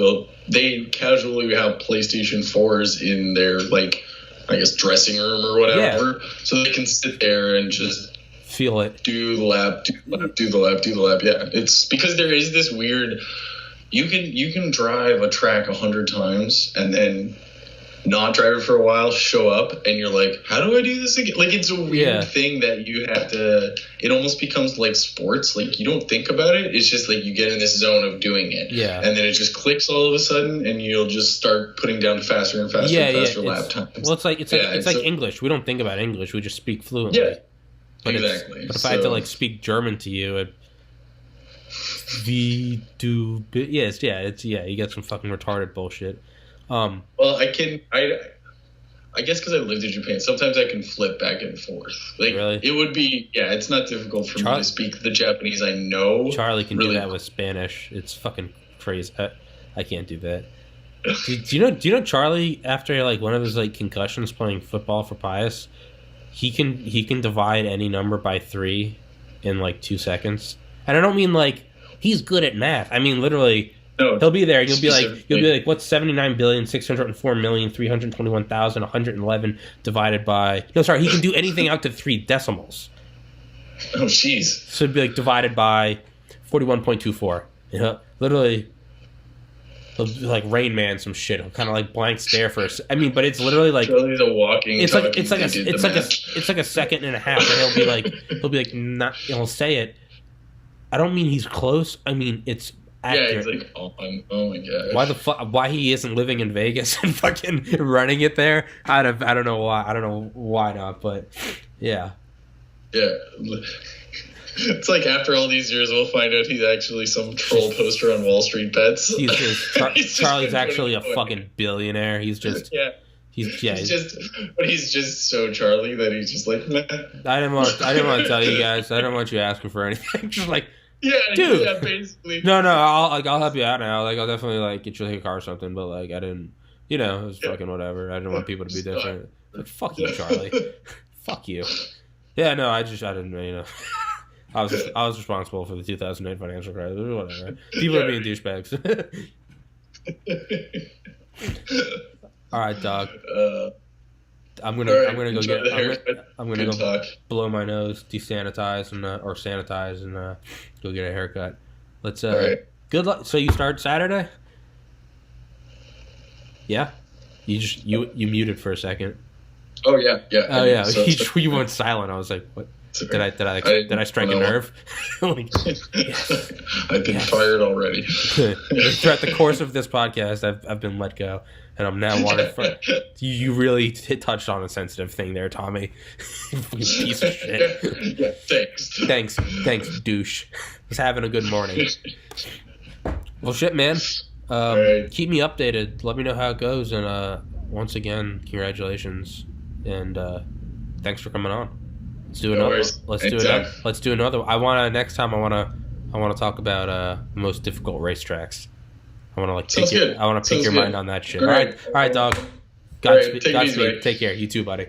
they casually have PlayStation 4s in their like, I guess, dressing room or whatever, so they can sit there and just feel it, do the lap. Yeah, it's because there is this weird. You can drive a track 100 times and then not drive it for a while, show up, and you're like, how do I do this again? Like, it's a weird thing that you have to, it almost becomes like sports. Like, you don't think about it. It's just like you get in this zone of doing it. Yeah. And then it just clicks all of a sudden, and you'll just start putting down faster and faster lap times. Well, it's like English. We don't think about English. We just speak fluently. Yeah, but exactly. But if I had to like speak German to you, you get some fucking retarded bullshit. Well, I guess because I lived in Japan, sometimes I can flip back and forth. Like, really? It would be, it's not difficult for me to speak the Japanese I know. Charlie can do that with Spanish. It's fucking crazy. I can't do that. Do you know Charlie, after like one of his like concussions playing football for Pius, he can divide any number by 3 in like 2 seconds. And I don't mean like he's good at math. I mean literally. No, he'll be there, and you'll be like, what's 79,604,321,111 divided by? No, sorry, he can do anything out to 3 decimals. Oh, jeez. So it'd be like divided by 41.24. Literally, he'll be like Rain Man some shit. He'll kind of like blank stare for but it's literally like Charlie's a walking. It's like a second and a half. And he'll be like, he'll say it. I don't mean he's close. I mean it's accurate. Yeah, he's like, oh my god. Why the fuck? Why he isn't living in Vegas and fucking running it there? I don't know why. I don't know why not. But yeah. Yeah. It's like after all these years, we'll find out he's actually some troll poster on Wall Street Bets. Charlie's actually a fucking billionaire. He's just He's just so Charlie that he's just like, meh. I didn't want to tell you guys. I didn't want you asking for anything. Just like, dude. Yeah, basically. No, I'll help you out now. Like, I'll definitely like get you like a car or something. But like, I didn't. It was fucking whatever. I didn't want people to be different. Like, fuck you, Charlie. Fuck you. Yeah, no, I didn't. I was responsible for the 2008 financial crisis. Whatever. People are being douchebags. All right, dog. I'm gonna go blow my nose, desanitize or sanitize, and go get a haircut. Let's. Right. Good luck. So you start Saturday? Yeah. You muted for a second. Oh yeah. Oh yeah. So you went silent. I was like, what? Did I strike a nerve? Like, yes. I've been fired already. Throughout the course of this podcast, I've been let go, and I'm now wanted for. You really touched on a sensitive thing there, Tommy. Piece of shit. Yeah, thanks. Thanks, douche. Was having a good morning. Well, shit, man. Right. Keep me updated. Let me know how it goes, and once again, congratulations, and thanks for coming on. Let's do another. Let's do another. Next time. I want to talk about the most difficult racetracks. I want to pick your mind on that shit. All right, dog. Godspeed. Take care. You too, buddy.